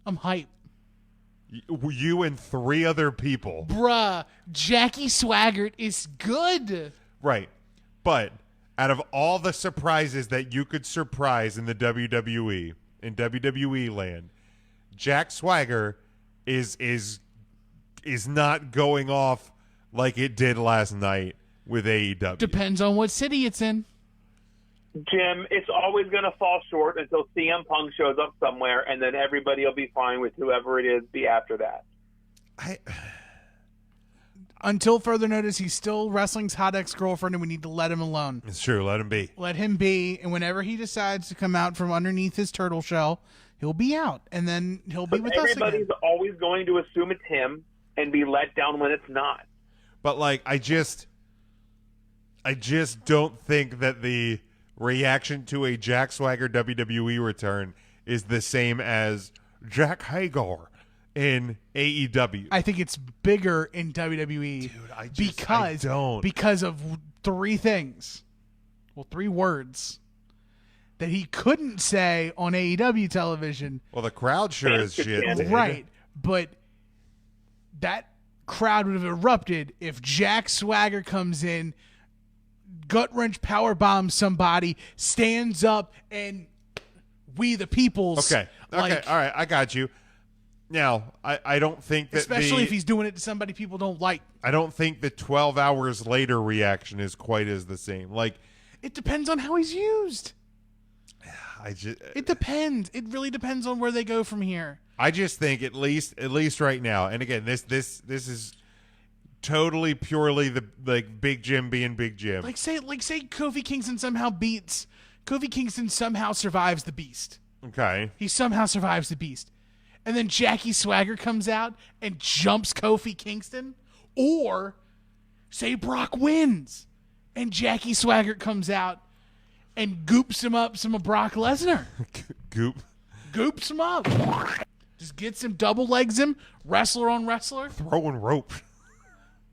I'm hyped. You and 3 other people. Bruh, Jackie Swaggart is good. Right. But out of all the surprises that you could surprise in the WWE, in WWE land, Jack Swagger is not going off like it did last night with AEW. Depends on what city it's in. Jim, it's always going to fall short until CM Punk shows up somewhere, and then everybody will be fine with whoever it is be after that. Until further notice, he's still wrestling's hot ex-girlfriend, and we need to let him alone. It's true. Let him be. Let him be, and whenever he decides to come out from underneath his turtle shell, he'll be out, and then he'll be with us again. Everybody's always going to assume it's him and be let down when it's not. But, like, I just don't think that the reaction to a Jack Swagger WWE return is the same as Jack Hager in AEW. I think it's bigger in WWE. Dude, I don't. Because of 3 things. Well, 3 words that he couldn't say on AEW television. Well, the crowd sure as shit did. Right. But that crowd would have erupted if Jack Swagger comes in, gut wrench power bombs somebody, stands up, and we the peoples. Okay. All right. I got you. Now, I don't think that especially if he's doing it to somebody people don't like. I don't think the 12 hours later reaction is quite as the same. Like, it depends on how he's used. It depends. It really depends on where they go from here. I just think at least right now, and again, this is totally purely the Big Jim being Big Jim. Like say Kofi Kingston somehow survives the Beast. Okay. He somehow survives the Beast. And then Jackie Swagger comes out and jumps Kofi Kingston. Or say Brock wins and Jackie Swagger comes out and goops him up some of Brock Lesnar. Goops him up. Just gets him, double legs him, wrestler on wrestler. Throwing rope.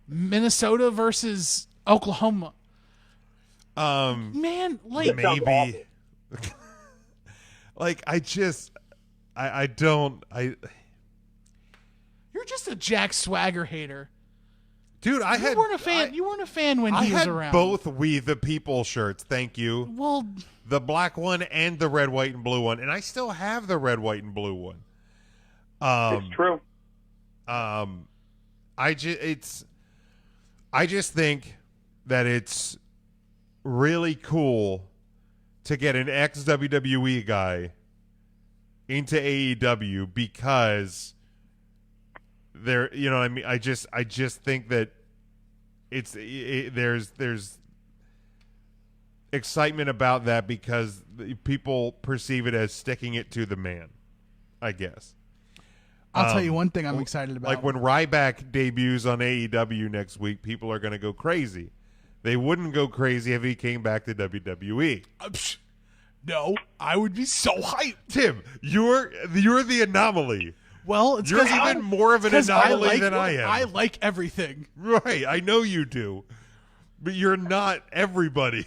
Minnesota versus Oklahoma. Man, like maybe. Like I don't. You're just a Jack Swagger hater. Dude, you weren't a fan when he was around. Both We the People shirts, thank you. Well, the black one and the red, white, and blue one, and I still have the red, white, and blue one. It's true. I just think that it's really cool to get an ex-WWE guy into AEW because there, you know what I mean? I just think that there's excitement about that because people perceive it as sticking it to the man, I guess. I'll tell you one thing I'm excited about. Like when Ryback debuts on AEW next week, people are going to go crazy. They wouldn't go crazy if he came back to WWE. No, I would be so hyped. Tim, you're the anomaly. Well, it's you're even more of an anomaly than I am. I like everything. Right, I know you do, but you're not everybody.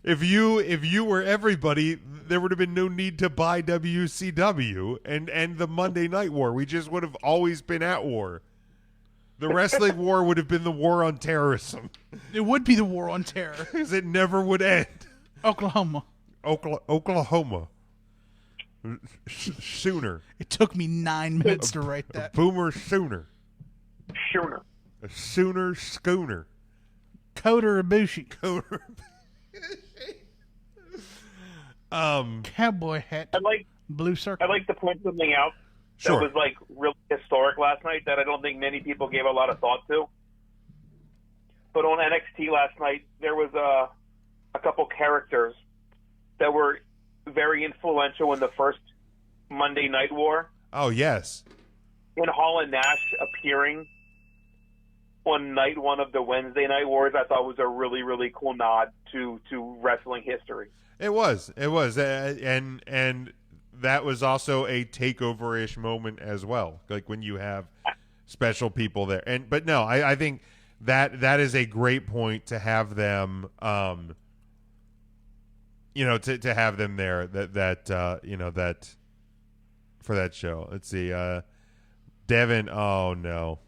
If you were everybody, there would have been no need to buy WCW and the Monday Night War. We just would have always been at war. The wrestling war would have been the war on terrorism. It would be the war on terror. Because it never would end. Oklahoma. Sooner. It took me 9 minutes to write that. Boomer sooner. Sooner. A sooner schooner. Kota Ibushi. Cowboy hat. Blue circle. I'd like to point something out that Sure. was like really historic last night that I don't think many people gave a lot of thought to. But on NXT last night, there was a couple characters that were very influential in the first Monday Night War. Oh, yes. When Hall and Nash appearing on night one of the Wednesday Night Wars, I thought was a really, really cool nod to wrestling history. It was, and that was also a takeover-ish moment as well. Like when you have special people there, but no, I think that is a great point to have them, to have them there. That for that show. Let's see, Devin. Oh no.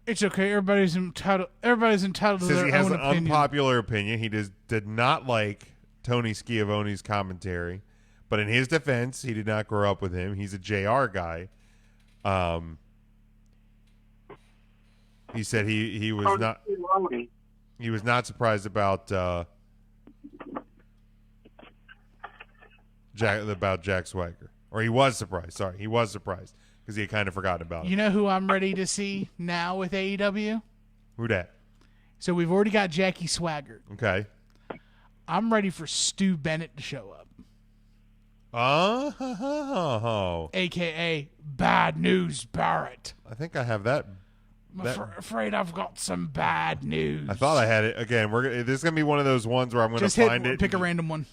It's okay. Everybody's entitled to their own opinion. Says he has an unpopular opinion. He did not like Tony Schiavone's commentary, but in his defense, he did not grow up with him. He's a JR guy. He said he was not surprised about Jack Swagger, or he was surprised. Sorry, he was surprised. Because he had kind of forgotten about it. You know who I'm ready to see now with AEW? Who that? So we've already got Jackie Swagger. Okay. I'm ready for Stu Bennett to show up. Oh. A.K.A. Bad News Barrett. I think I have that. I'm afraid I've got some bad news. I thought I had it. Again, this is going to be one of those ones where I'm going to find it. Pick a random one.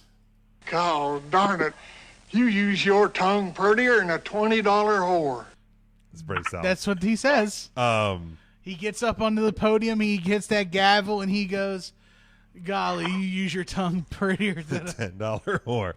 God darn it. You use your tongue prettier than a $20 whore. It's pretty solid. That's what he says. He gets up onto the podium, he gets that gavel, and he goes, golly, you use your tongue prettier than a $10 whore.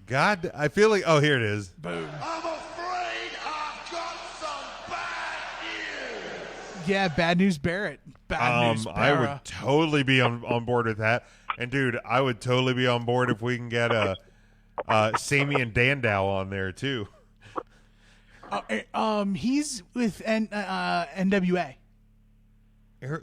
God, I feel like, oh, here it is. Boom. I'm afraid I've got some bad news. Yeah, Bad News Barrett. Bad News Barrett. I would totally be on board with that. And, dude, I would totally be on board if we can get Sammy and Dandow on there, too. He's with NWA.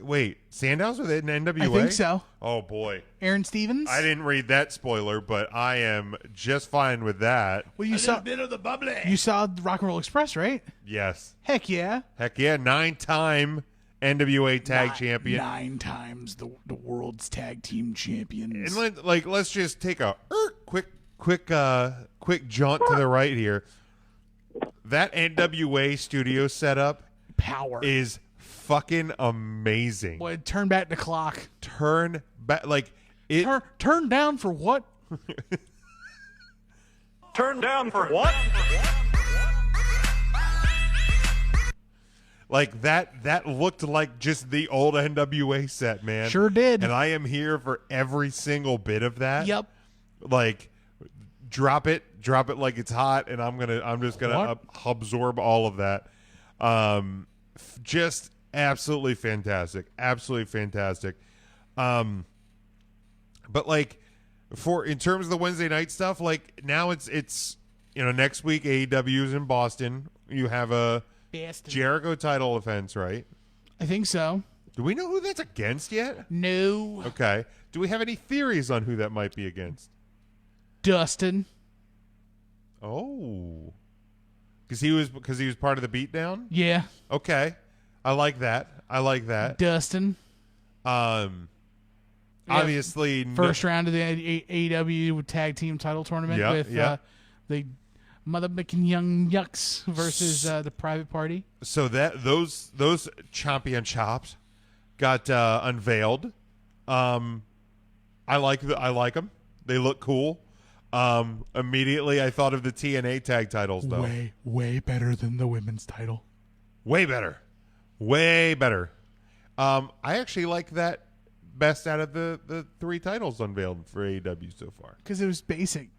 Wait, Sandow's with NWA? I think so. Oh, boy. Aaron Stevens? I didn't read that spoiler, but I am just fine with that. Well, you saw bit of the bubbly. You saw Rock and Roll Express, right? Yes. Heck yeah. Heck yeah. 9-time NWA tag champion. 9 times the world's tag team champions. And let's just take a quick jaunt to the right here. That NWA studio setup Power is fucking amazing. Boy, turn back the clock. Turn back, Turn down for what? Turn down for what? Like that looked like just the old NWA set, man. Sure did. And I am here for every single bit of that. Yep. Like drop it like it's hot, and I'm just gonna absorb all of that. Just absolutely fantastic. But like in terms of the Wednesday night stuff, like now it's next week AEW is in Boston. You have a Jericho title offense, right? I think so. Do we know who that's against yet? No. Okay. Do we have any theories on who that might be against? Dustin. Oh. Because he was part of the beatdown? Yeah. Okay. I like that. Dustin. Obviously first round of the AEW tag team title tournament with the mother-making Young Yucks versus the Private Party. So that those champion chops got unveiled. I like them. They look cool. Immediately I thought of the TNA tag titles though. Way better than the women's title. Way better. I actually like that best out of the 3 titles unveiled for AEW so far. Because it was basic.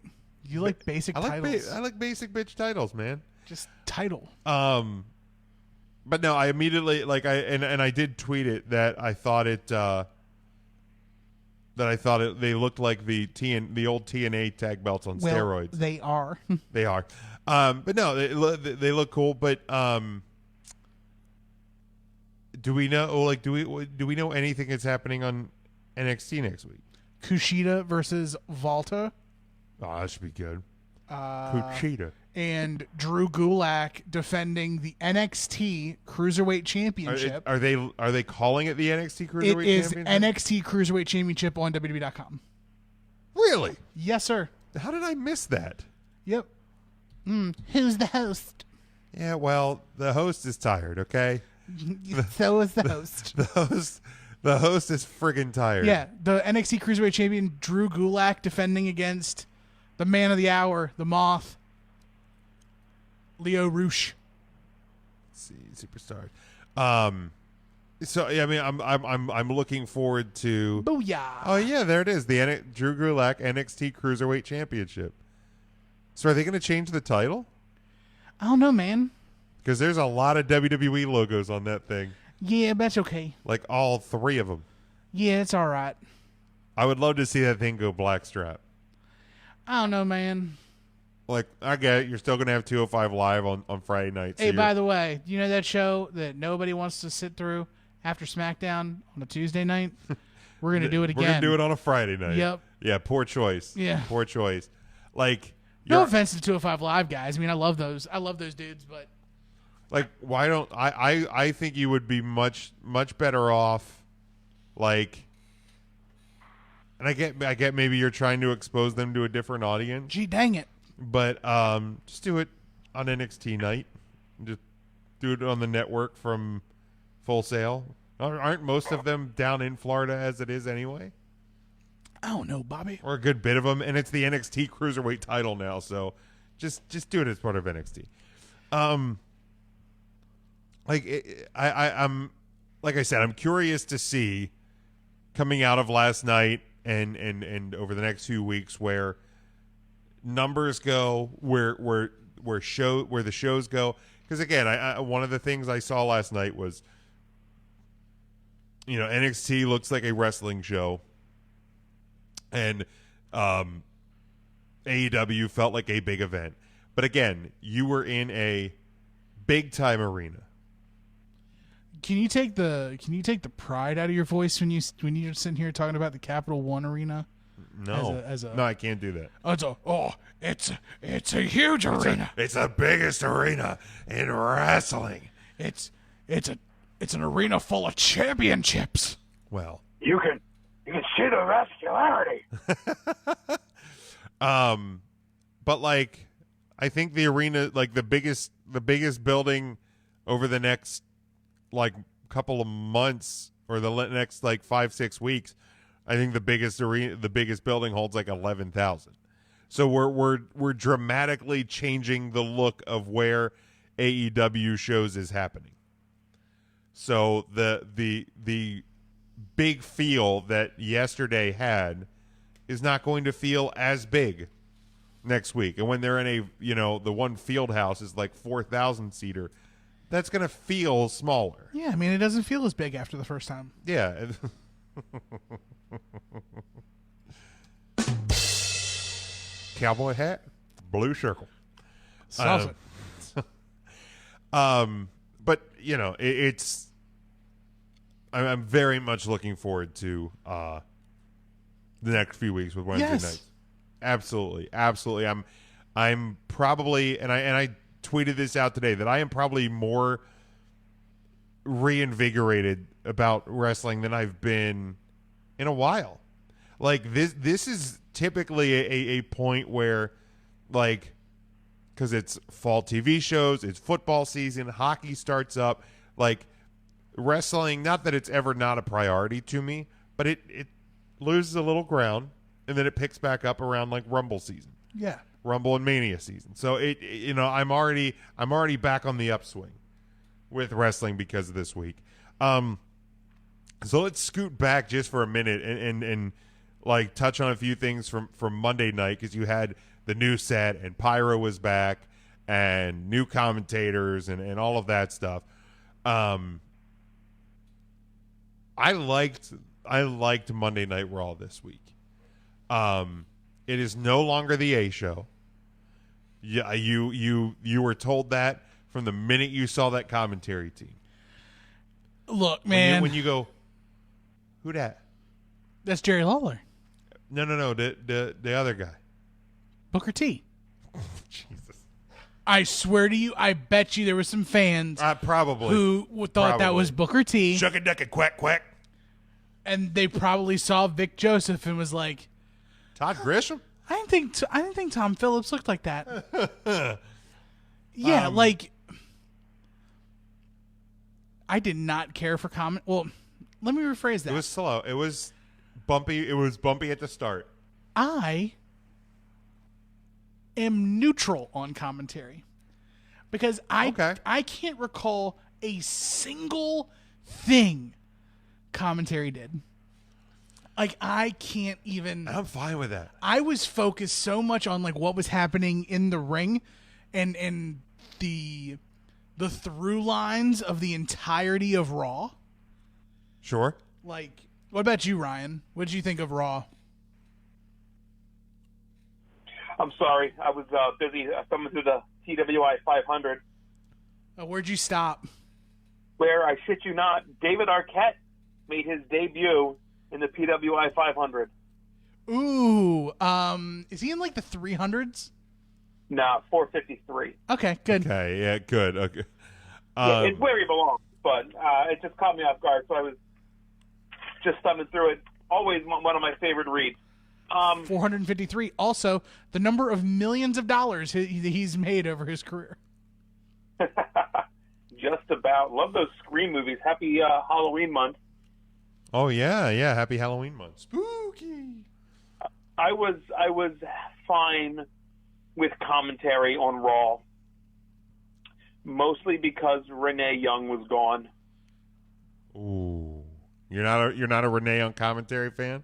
You like basic titles. I like basic bitch titles, man. Just title. But no, I immediately I did tweet it that I thought it they looked like the old TNA tag belts on steroids. They are. They are. But no, they look cool. But do we know? Do we know anything that's happening on NXT next week? Kushida versus Volta. Oh, that should be good. Kuchita. and Drew Gulak defending the NXT Cruiserweight Championship. Are they calling it the NXT Cruiserweight It is Championship? NXT Cruiserweight Championship on WWE.com. Really? Yes, sir. How did I miss that? Yep. Who's the host? Yeah, well, the host is tired, okay? So is the host. The host is friggin' tired. Yeah, the NXT Cruiserweight Champion Drew Gulak defending against the Man of the Hour, the Moth, Leo Rush. Let's see, superstars. So yeah, I mean, I'm looking forward to. Booyah! Oh yeah, there it is. The Drew Gulak NXT Cruiserweight Championship. So are they going to change the title? I don't know, man. Because there's a lot of WWE logos on that thing. Yeah, that's okay. Like all three of them. Yeah, it's all right. I would love to see that thing go blackstrap. I don't know, man. Like, I get it. You're still going to have 205 Live on Friday night. Hey, by the way, you know that show that nobody wants to sit through after SmackDown on a Tuesday night? We're going to do it again. We're going to do it on a Friday night. Yep. Yeah, poor choice. Yeah. Poor choice. Like, no offense to 205 Live guys. I mean, I love those. I love those dudes, but like, why don't I think you would be much better off, like, and I get maybe you're trying to expose them to a different audience. Gee, dang it. But just do it on NXT night. Just do it on the network from Full Sail. Aren't most of them down in Florida as it is anyway? I don't know, Bobby. Or a good bit of them, and it's the NXT Cruiserweight title now, so just do it as part of NXT. I'm like I said, I'm curious to see coming out of last night and over the next few weeks where numbers go, where the shows go. Because again, I one of the things I saw last night was, you know, NXT looks like a wrestling show, and AEW felt like a big event. But again, you were in a big time arena. Can you take the pride out of your voice when you're sitting here talking about the Capital One Arena? No, no, I can't do that. It's a huge arena. It's the biggest arena in wrestling. It's an arena full of championships. Well, You can see the vascularity. but like, I think the arena, like the biggest building over the next like couple of months or the next like 5-6 weeks, I think the biggest building holds like 11,000. So we're dramatically changing the look of where AEW shows is happening. So the big feel that yesterday had is not going to feel as big next week. And when they're in a, you know, the one field house is like 4,000 seater, that's going to feel smaller. Yeah, I mean, it doesn't feel as big after the first time. Yeah. Cowboy hat, blue circle. Sauce it. But you know, I'm very much looking forward to the next few weeks with Wednesday nights. Absolutely. I'm probably, and I tweeted this out today, that I am probably more reinvigorated about wrestling than I've been in a while. Like this is typically a point where, like, because it's fall TV shows, it's football season, hockey starts up, like wrestling, not that it's ever not a priority to me, but it loses a little ground and then it picks back up around like Rumble season. Yeah. Rumble and Mania season. So you know, I'm already back on the upswing with wrestling because of this week. So let's scoot back just for a minute and like touch on a few things from Monday night, because you had the new set and Pyro was back and new commentators and all of that stuff. I liked Monday Night Raw this week. It is no longer the A show. Yeah, you were told that from the minute you saw that commentary team. Look, man, when you go, who dat? That's Jerry Lawler. No, the other guy. Booker T. Jesus. I swear to you, I bet you there were some fans Probably who thought that was Booker T. Shuck a duck a quack quack. And they probably saw Vic Joseph and was like, Todd Grisham? I didn't think Tom Phillips looked like that. Yeah, I did not care for comment. Well, let me rephrase that. It was slow. It was bumpy. It was bumpy at the start. I am neutral on commentary because I can't recall a single thing commentary did. Like, I can't even. I'm fine with that. I was focused so much on like what was happening in the ring and the through lines of the entirety of Raw. Sure. Like, what about you, Ryan? What did you think of Raw? I'm sorry. I was busy thumbing through the TWI 500. Where'd you stop? Where, I shit you not, David Arquette made his debut in the PWI 500. Ooh, is he in like the 300s? Nah, 453. Okay, good. Okay, yeah, good. Okay. Yeah, it's where he belongs, but it just caught me off guard, so I was just thumbing through it. Always one of my favorite reads. 453. Also, the number of millions of dollars he's made over his career. Just about. Love those Scream movies. Happy Halloween month. Oh yeah. Happy Halloween month. Spooky. I was fine with commentary on Raw, mostly because Renee Young was gone. Ooh, you're not a Renee on commentary fan?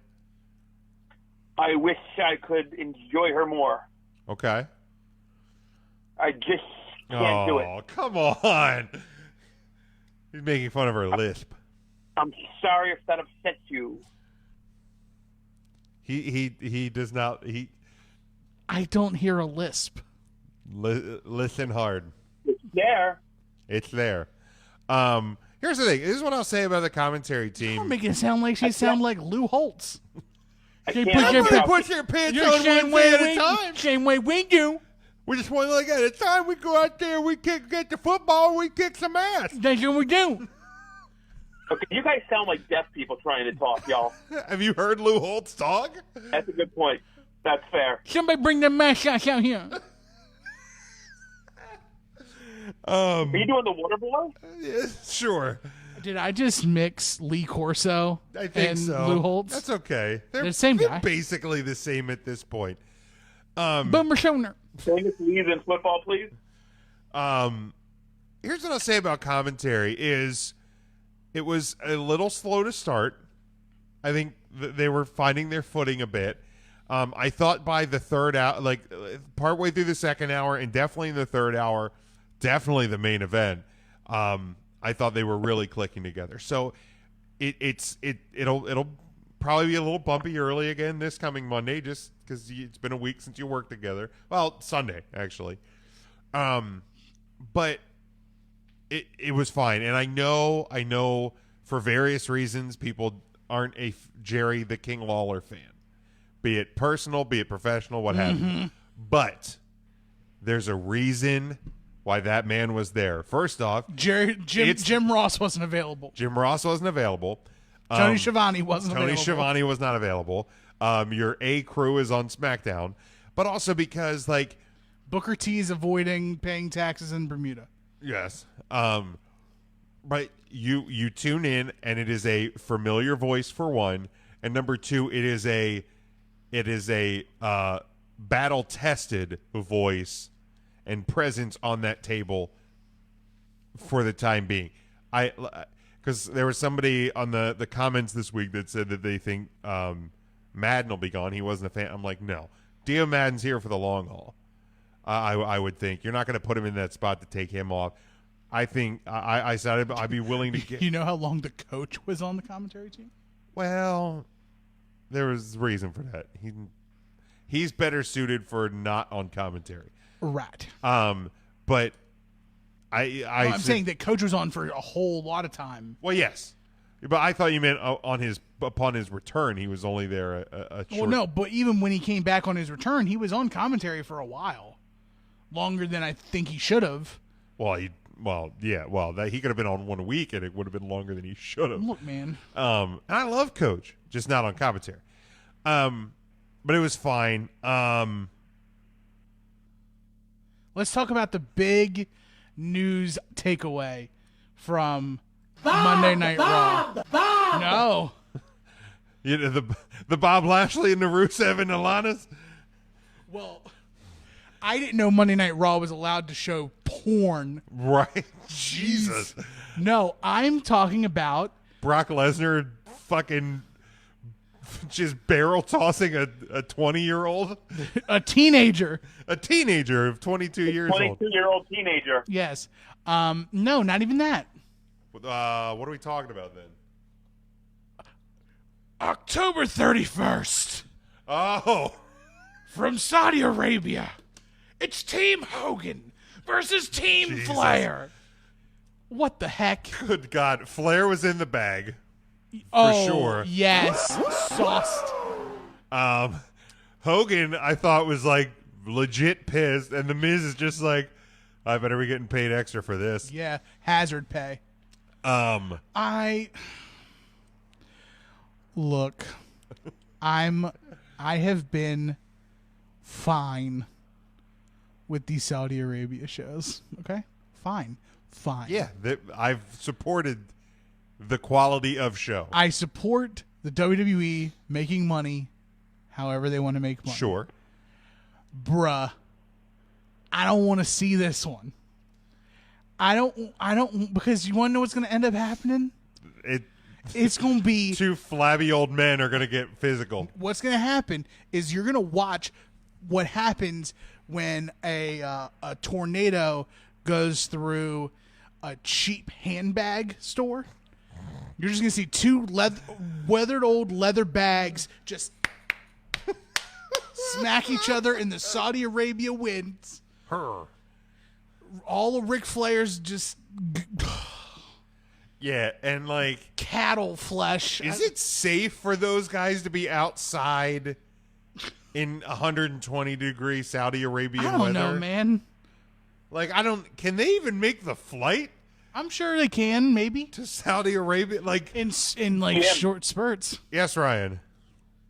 I wish I could enjoy her more. Okay. I just can't do it. Oh, come on. He's making fun of her lisp. I'm sorry if that upsets you. He does not. I don't hear a lisp. Listen hard. It's there. It's there. Here's the thing. This is what I'll say about the commentary team. You're making it sound like she sound like Lou Holtz. I Put your pants on one day at a time. Same way we do. We just one leg at a time. We go out there, we get the football, we kick some ass. That's what we do. Okay, you guys sound like deaf people trying to talk, y'all. Have you heard Lou Holtz talk? That's a good point. That's fair. Somebody bring the mascots out here. Are you doing the water boy? Yeah, sure. Did I just mix Lee Corso I think and so. Lou Holtz? That's okay. They're the same guy. Basically the same at this point. Boomer Schoner. Famous leads in football, please. Here's what I'll say about commentary is it was a little slow to start. I think they were finding their footing a bit. I thought by the third hour, like partway through the second hour and definitely in the third hour, definitely the main event, I thought they were really clicking together. So it'll probably be a little bumpy early again this coming Monday, just because it's been a week since you worked together. Well, Sunday actually, but it was fine. And I know for various reasons people aren't a Jerry the King Lawler fan, be it personal, be it professional, what have you. But there's a reason why that man was there. First off, Jim Ross wasn't available. Jim Ross wasn't available. Tony Schiavone wasn't Tony available. Schiavone was not available. Your A crew is on SmackDown, but also because like Booker T is avoiding paying taxes in Bermuda. Yes. But you tune in and it is a familiar voice for one, and number two, it is a battle tested voice and presence on that table for the time being. Because there was somebody on the comments this week that said that they think Madden will be gone. He wasn't a fan. I'm like, no. Dio Madden's here for the long haul. I would think. You're not going to put him in that spot to take him off. I think I said I'd be willing to get. You know how long the coach was on the commentary team? Well, there was reason for that. He's better suited for not on commentary. Right. But I'm saying that coach was on for a whole lot of time. Well, yes, but I thought you meant upon his return. He was only there a short. Well, no, but even when he came back on his return, he was on commentary for a while. longer than I think he should have. He could have been on 1 week, and it would have been longer than he should have. Look, man. And I love Coach, just not on commentary. But it was fine. Let's talk about the big news takeaway from Monday Night Raw. No. You know, the Bob Lashley and the Rusev and Alanis. Well, I didn't know Monday Night Raw was allowed to show porn. Right. Jesus. No, I'm talking about Brock Lesnar fucking just barrel tossing a 20-year-old. a teenager. A teenager of 22 years old. 22-year-old teenager. Yes. No, not even that. What are we talking about then? October 31st. Oh. From Saudi Arabia. It's Team Hogan versus Team Flair. What the heck? Good God. Flair was in the bag. For sure. Yes. Sauced. Hogan, I thought, was like legit pissed, and the Miz is just like, I better be getting paid extra for this. Yeah. Hazard pay. Look, I have been fine with these Saudi Arabia shows. Okay? Fine. Yeah, I've supported the quality of show. I support the WWE making money however they want to make money. Sure. Bruh, I don't want to see this one. I don't, because you want to know what's going to end up happening? It's going to be... Two flabby old men are going to get physical. What's going to happen is you're going to watch what happens when a tornado goes through a cheap handbag store. You're just going to see two weathered old leather bags just smack each other in the Saudi Arabia winds. All of Ric Flair's just... Yeah, and like... cattle flesh. Is it safe for those guys to be outside in 120-degree Saudi Arabian weather? I don't know, man. Like, can they even make the flight? I'm sure they can, maybe. To Saudi Arabia? Like... In short spurts. Yes, Ryan.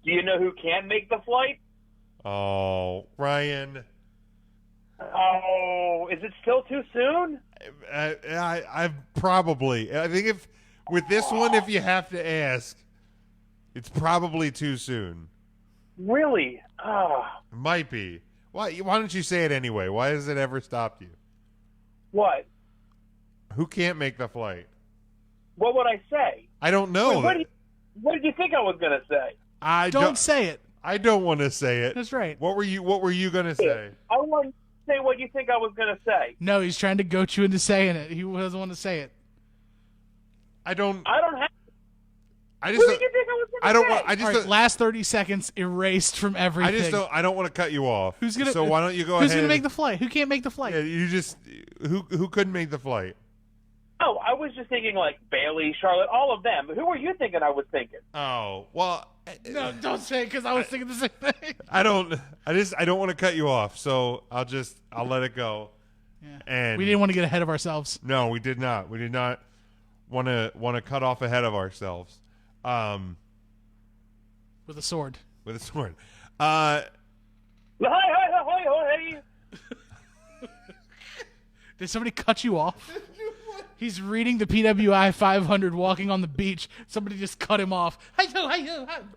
Do you know who can make the flight? Oh, Ryan... Oh, is it still too soon? I probably. I think with this one, if you have to ask, it's probably too soon. Really? It might be. Why don't you say it anyway? Why has it ever stopped you? What? Who can't make the flight? What would I say? I don't know. Wait, what did you think I was going to say? Don't say it. I don't want to say it. That's right. What were you going to say? I want to say what you think I was going to say. No, he's trying to goat you into saying it. He doesn't want to say it. I don't have. I just. What did you think I was going to say? I don't want. I just. All right, last 30 seconds erased from everything. I just don't. I don't want to cut you off. Who's gonna? So why don't you go ahead? Who's going to make the flight? Who can't make the flight? Yeah, you just. Who couldn't make the flight? Oh, I was just thinking like Bailey, Charlotte, all of them. Who were you thinking I was thinking? Oh, well. No, don't say it because I was thinking the same thing. I don't want to cut you off, so I'll let it go. Yeah. And we didn't want to get ahead of ourselves. No, we did not. We did not want to cut off ahead of ourselves. With a sword. With a sword. Did somebody cut you off? He's reading the PWI 500 walking on the beach. Somebody just cut him off.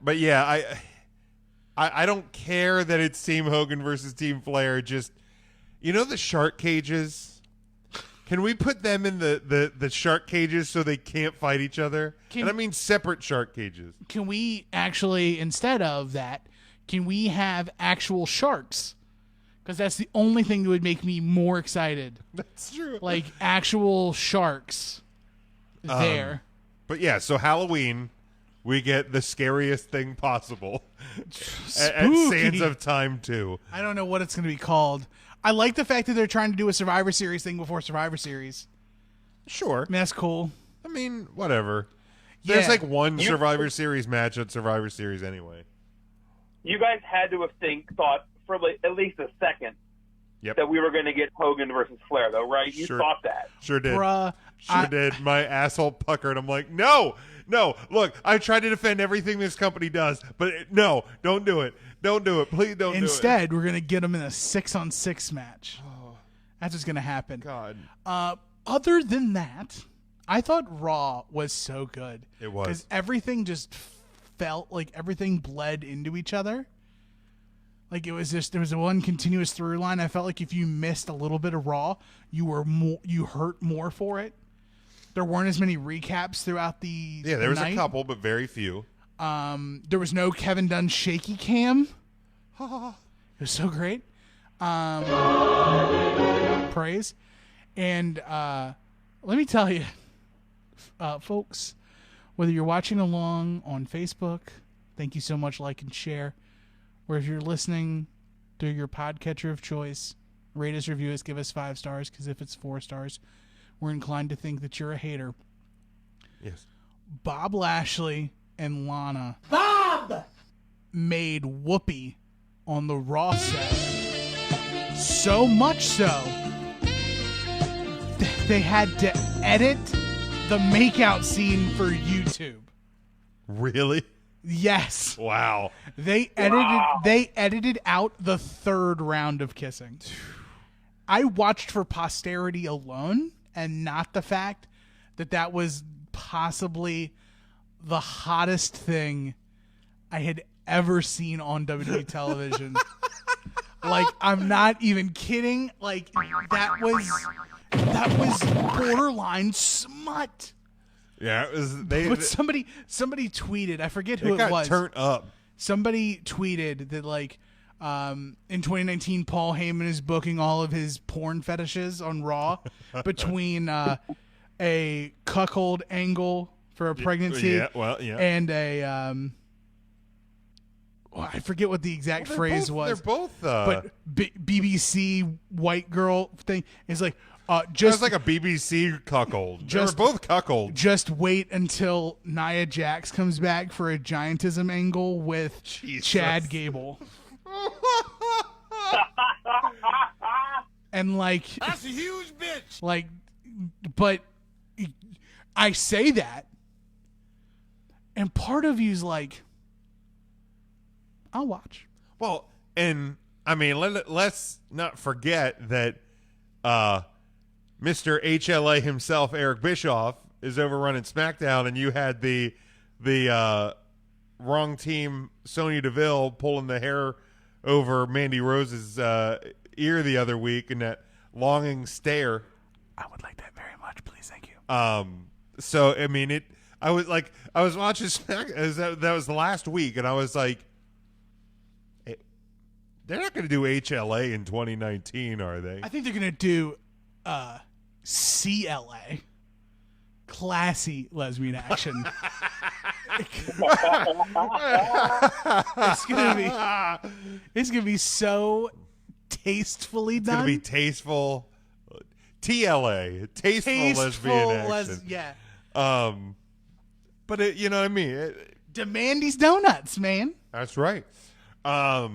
But yeah, I don't care that it's Team Hogan versus Team Flair. Just, you know, the shark cages? Can we put them in the shark cages so they can't fight each other? And I mean separate shark cages. Can we actually, instead of that, can we have actual sharks? Because that's the only thing that would make me more excited. That's true. Like actual sharks there. But yeah, so Halloween, we get the scariest thing possible. At Sands of Time 2. I don't know what it's going to be called. I like the fact that they're trying to do a Survivor Series thing before Survivor Series. Sure. I mean, that's cool. I mean, whatever. Yeah. There's like one Survivor Series match at Survivor Series anyway. You guys had to have thought for at least a second that we were going to get Hogan versus Flair, though, right? You Sure. thought that. Sure did. Bruh, Did. My asshole puckered. I'm like, no. Look, I try to defend everything this company does, but no, don't do it. Don't do it. Please don't do it. Instead, we're gonna get them in a 6-on-6 match. That's what's gonna happen. God. Other than that, I thought Raw was so good. It was. Because everything just felt like everything bled into each other. Like it was just, there was a one continuous through line. I felt like if you missed a little bit of Raw, you hurt more for it. There weren't as many recaps throughout the There was night. a couple, but very few. There was no Kevin Dunn shaky cam. It was so great. Praise. And let me tell you, folks, whether you're watching along on Facebook, thank you so much, like and share. Or if you're listening through your podcatcher of choice, rate us, review us, give us 5 stars, because if it's 4 stars, we're inclined to think that you're a hater. Yes. Bob Lashley and Lana made Whoopi on the Raw set. So much so, they had to edit the makeout scene for YouTube. Really? Yes. Wow. They edited out the 3rd round of kissing. I watched for posterity alone, and not the fact that was possibly the hottest thing I had ever seen on WWE television. Like, I'm not even kidding. Like, that was borderline smut. Yeah, it was. But somebody tweeted, I forget who it it got was. turned up. Somebody tweeted that, like, in 2019, Paul Heyman is booking all of his porn fetishes on Raw between a cuckold angle for a pregnancy and a I forget what the exact phrase was. They're both but BBC white girl thing is like just just like a BBC cuckold. They were both cuckold. Just wait until Nia Jax comes back for a giantism angle with Chad Gable. And like, That's a huge bitch. Like, but I say that, and part of you's like, I'll watch. Well, and I mean, let's not forget that Mr. HLA himself, Eric Bischoff, is overrunning SmackDown, and you had the wrong team, Sonya Deville, pulling the hair over Mandy Rose's ear the other week in that longing stare. I would like that very much, please, thank you. So I mean, I was watching SmackDown. That was the last week, and I was like, they're not going to do HLA in 2019, are they? I think they're going to do CLA, classy lesbian action. It's gonna be so tastefully done. It's gonna be tasteful. TLA, tasteful lesbian action. Yeah. But you know what I mean. Demandy's Donuts, man. That's right. But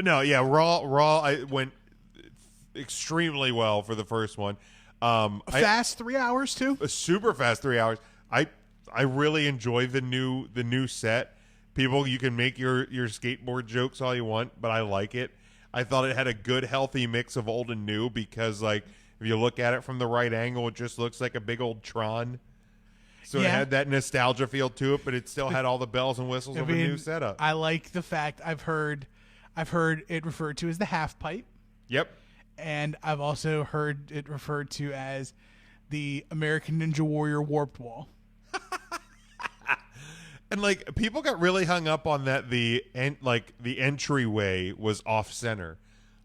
no, yeah, Raw. I went extremely well for the first one. Fast 3 hours too. A super fast 3 hours. I really enjoy the new set. People, you can make your skateboard jokes all you want, but I like it. I thought it had a good, healthy mix of old and new because, like, if you look at it from the right angle, it just looks like a big old Tron. So it had that nostalgia feel to it, but it still had all the bells and whistles of a new setup. I like the fact I've heard it referred to as the half pipe. Yep. And I've also heard it referred to as the American Ninja Warrior warped wall. And like people got really hung up on that the entryway was off center.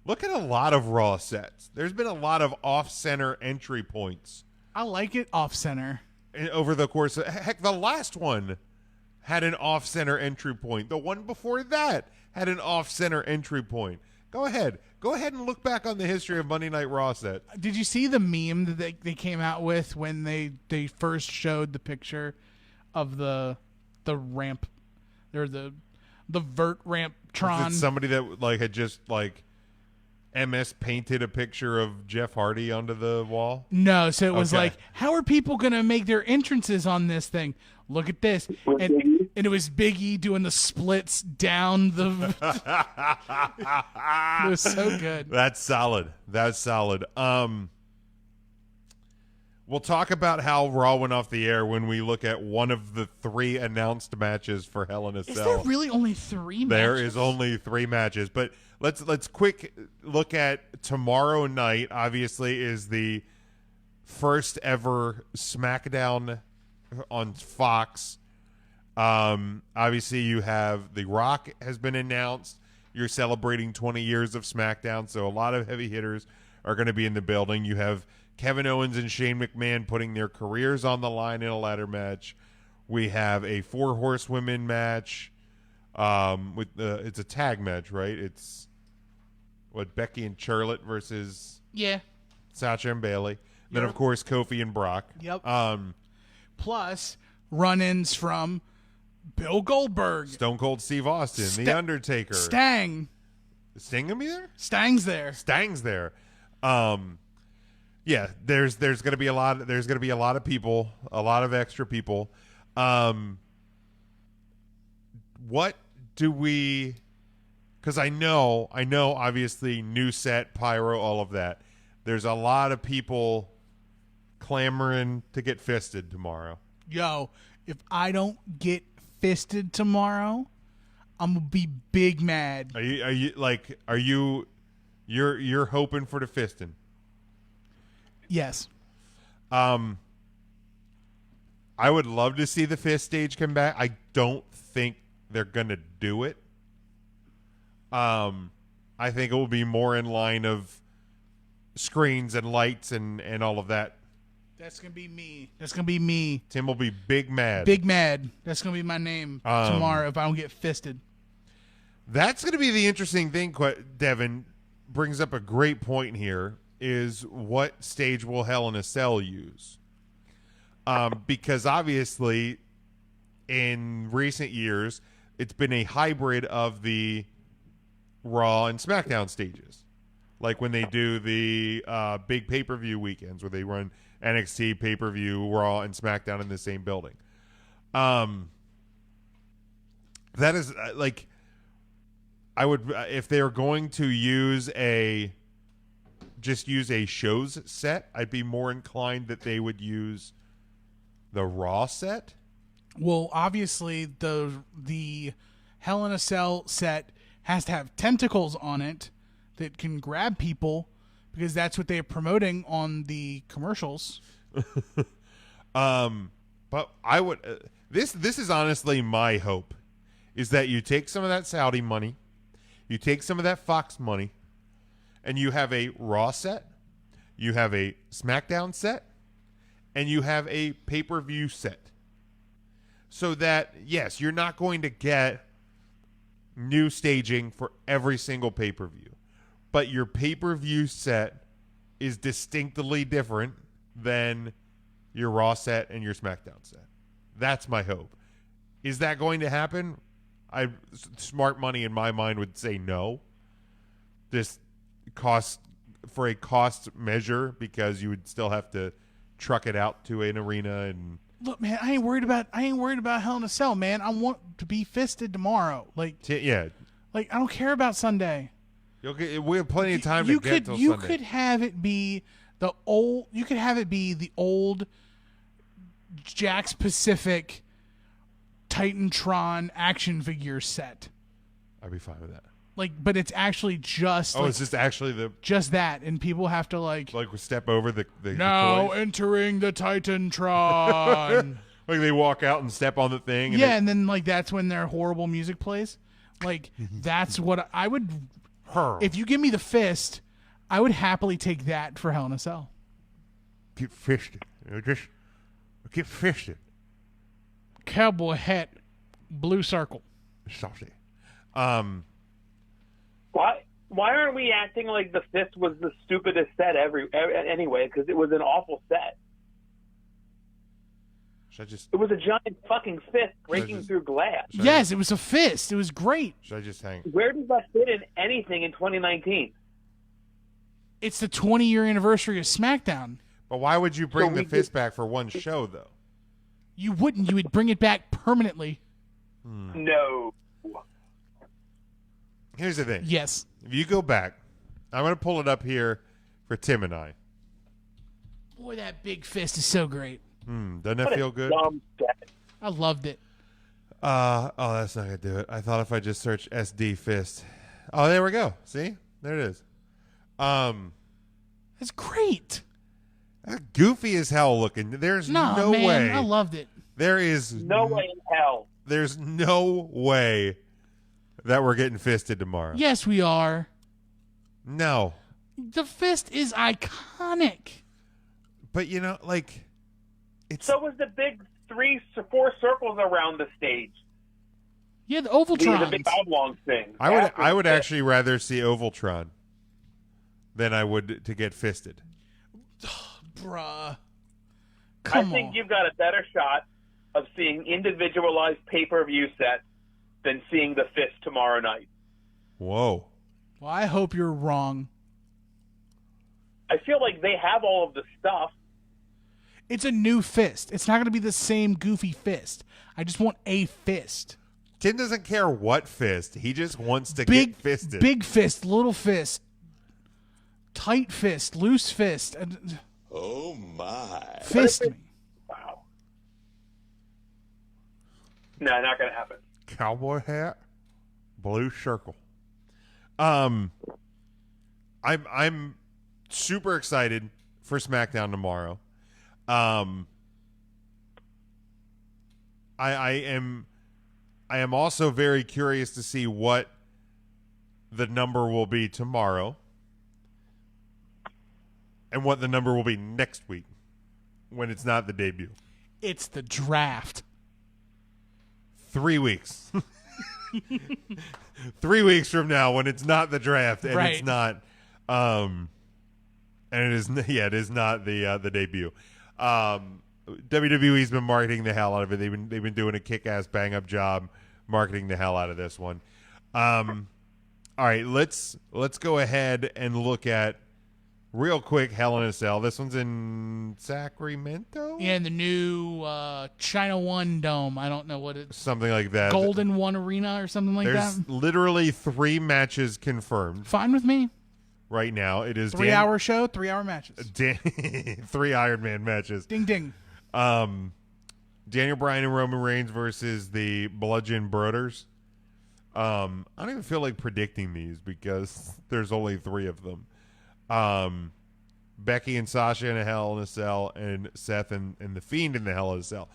Look at a lot of Raw sets. There's been a lot of off center entry points. I like it off center. Over the course of, heck, the last one had an off center entry point. The one before that had an off center entry point. Go ahead and look back on the history of Monday Night Raw set. Did you see the meme that they came out with when they first showed the picture of the ramp, or the vert ramp Tron? Somebody that like had just like MS painted a picture of Jeff Hardy onto the wall? No, so it was Okay. like, how are people going to make their entrances on this thing? Look at this. And it was Big E doing the splits down the... It was so good. That's solid. That's solid. We'll talk about how Raw went off the air when we look at one of the 3 announced matches for Hell in a Cell. Is there really only 3 matches? There is only 3 matches, but let's quick look at tomorrow night. Obviously, is the first ever SmackDown on Fox. Obviously, you have The Rock has been announced. You're celebrating 20 years of SmackDown, so a lot of heavy hitters are going to be in the building. You have Kevin Owens and Shane McMahon putting their careers on the line in a ladder match. We have a 4 horsewomen match. It's a tag match, right? It's Becky and Charlotte versus Sasha and Bailey. Then of course Kofi and Brock. Yep. Plus run-ins from Bill Goldberg, Stone Cold Steve Austin, The Undertaker, Sting gonna be there? Stang's there. Stang's there. Yeah, there's gonna be a lot. There's gonna be a lot of people, a lot of extra people. What do we? Because I know, obviously, new set, pyro, all of that. There's a lot of people clamoring to get fisted tomorrow. Yo, if I don't get fisted tomorrow, I'm gonna be big mad. You're hoping for the fisting? Yes. I would love to see the fist stage come back. I don't think they're gonna do it. I think it will be more in line of screens and lights and all of that. That's gonna be me. That's gonna be me. Tim will be big mad. Big mad. That's gonna be my name tomorrow if I don't get fisted. That's gonna be the interesting thing. Devin brings up a great point here. Is what stage will Hell in a Cell use? Because obviously, in recent years, it's been a hybrid of the Raw and SmackDown stages. Like when they do the big pay-per-view weekends where they run NXT, pay-per-view, Raw, and SmackDown in the same building. That is, I would, if they're going to use a shows set, I'd be more inclined that they would use the Raw set. Well, obviously the Hell in a Cell set has to have tentacles on it that can grab people because that's what they're promoting on the commercials. But I would this is honestly my hope is that you take some of that Saudi money, you take some of that Fox money, and you have a Raw set, you have a SmackDown set, and you have a pay-per-view set. So that, yes, you're not going to get new staging for every single pay-per-view, but your pay-per-view set is distinctly different than your Raw set and your SmackDown set. That's my hope. Is that going to happen? Smart money in my mind would say no. This cost for a cost measure because you would still have to truck it out to an arena and look, man, I ain't worried about Hell in a Cell, man. I want to be fisted tomorrow. I don't care about Sunday. We have plenty of time to get till Sunday. You could have it be the old. You could have it be the old Jakks Pacific Titantron action figure set. I'd be fine with that. But it's actually just. Oh, it's just actually just that, and people have to step over the now toys. Entering the Titantron. They walk out and step on the thing. And and then that's when their horrible music plays. That's what I would. If you give me the fist, I would happily take that for Hell in a Cell. Get fisted. Just get fisted. Cowboy hat, blue circle. Saucy. Why aren't we acting like the fist was the stupidest set anyway? Because it was an awful set. It was a giant fucking fist breaking through glass. Yes, it was a fist. It was great. Should I just hang? Where does that fit in anything in 2019? It's the 20-year anniversary of SmackDown. But why would you bring the fist back for one show, though? You wouldn't. You would bring it back permanently. No. Here's the thing. Yes. If you go back, I'm going to pull it up here for Tim and I. Boy, that big fist is so great. Doesn't that feel good? I loved it. Oh, that's not going to do it. I thought if I just search SD fist. Oh, there we go. See? There it is. It's great. Goofy as hell looking. There's no man, way. I loved it. There is no way in hell. There's no way that we're getting fisted tomorrow. Yes, we are. No. The fist is iconic. But, you know, like... So was the big 4 circles around the stage. Yeah, the Ovaltron. The big oblong thing. I would actually rather see Ovaltron than I would to get fisted. Bruh. I think you've got a better shot of seeing individualized pay-per-view sets than seeing the fist tomorrow night. Whoa. Well, I hope you're wrong. I feel like they have all of the stuff. It's a new fist. It's not going to be the same goofy fist. I just want a fist. Tim doesn't care what fist. He just wants to get fisted. Big fist, little fist, tight fist, loose fist. Oh, my. Fist me. Wow. No, not going to happen. Cowboy hat, blue circle. I'm super excited for SmackDown tomorrow. I am also very curious to see what the number will be tomorrow and what the number will be next week when it's not the debut. It's the draft. 3 weeks. 3 weeks from now when it's not the draft and Right. it's not and it is not the debut. WWE's been marketing the hell out of it. They've been doing a kick-ass bang-up job marketing the hell out of this one. All right, let's go ahead and look at real quick Hell in a Cell. This one's in Sacramento? Yeah, the new China One Dome. I don't know what it's. Something like that. Golden One Arena or something like There's that. literally 3 matches confirmed Fine with me. right now. It is 3-hour show, 3-hour matches. 3 Iron Man matches. Ding ding. Daniel Bryan and Roman Reigns versus the Bludgeon Brothers. I don't even feel like predicting these because there's only 3 of them. Becky and Sasha in a Hell in a Cell, and Seth and The Fiend in the Hell in a Cell.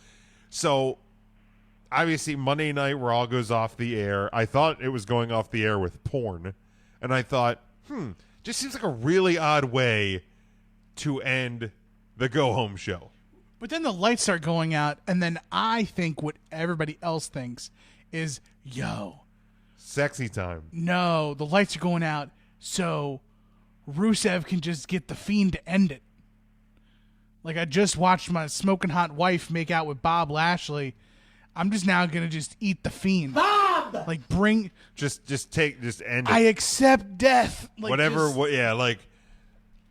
So, obviously, Monday Night Raw goes off the air. I thought it was going off the air with porn. And I thought, just seems like a really odd way to end the go-home show. But then the lights start going out, and then I think what everybody else thinks is, yo. Sexy time. No, the lights are going out, so Rusev can just get The Fiend to end it. Like, I just watched my smoking hot wife make out with Bob Lashley. I'm just now going to just eat The Fiend. Bob! Like, bring... Just end it. I accept death. Like, Whatever, just- like...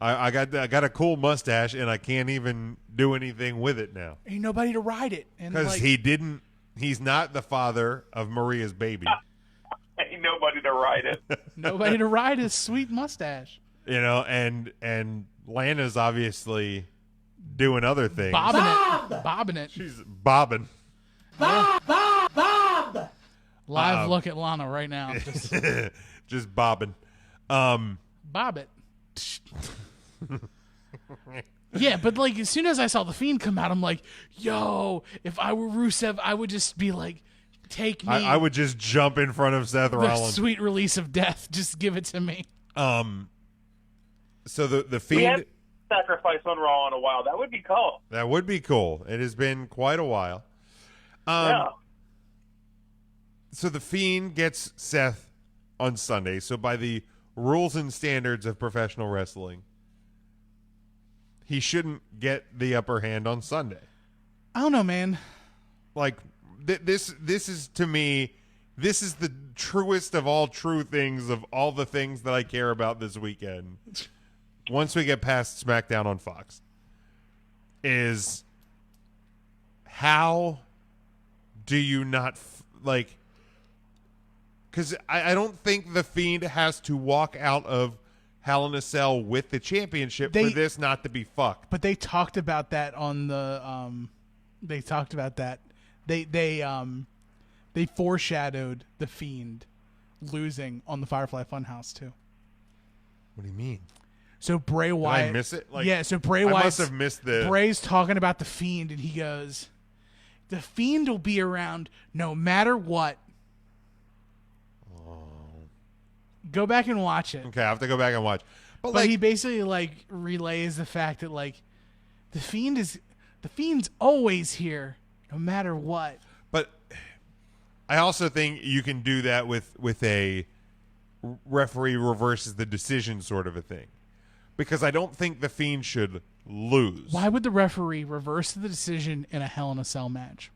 I got a cool mustache and I can't even do anything with it now ain't nobody to ride it. because he's not the father of Maria's baby. Ain't nobody to ride it. Nobody to ride his sweet mustache. You know, and Lana's obviously doing other things. Bobbing it. She's bobbing. Live look at Lana right now. Just bobbing. Bob it. Yeah, but like as soon as I saw The Fiend come out, I'm like, yo, if I were Rusev, I would just be like, take me. I would just jump in front of Seth the Rollins. sweet release of death. Just give it to me. So the We Fiend... haven't sacrificed on Raw in a while. That would be cool. That would be cool. It has been quite a while. Yeah. So the Fiend gets Seth on Sunday. So by the rules and standards of professional wrestling, he shouldn't get the upper hand on Sunday. I don't know, man. Like this is, to me, this is the truest of all true things, of all the things that I care about this weekend. once we get past SmackDown on Fox is how do you not like? Because I don't think the Fiend has to walk out of Hell in a Cell with the championship for this not to be fucked. But they talked about that on the. They talked about that. They foreshadowed the Fiend losing on the Firefly Funhouse too. What do you mean? So Bray Wyatt. Did I miss it? Like, yeah. So Bray Wyatt must have missed the. Bray's talking about the Fiend, and he goes, "The Fiend will be around no matter what." Go back and watch it. Okay, I have to go back and watch. But like, he basically like relays the fact that like the Fiend's always here, no matter what. But I also think you can do that with a referee reverses the decision sort of a thing, because I don't think the Fiend should lose. Why would the referee reverse the decision in a Hell in a Cell match?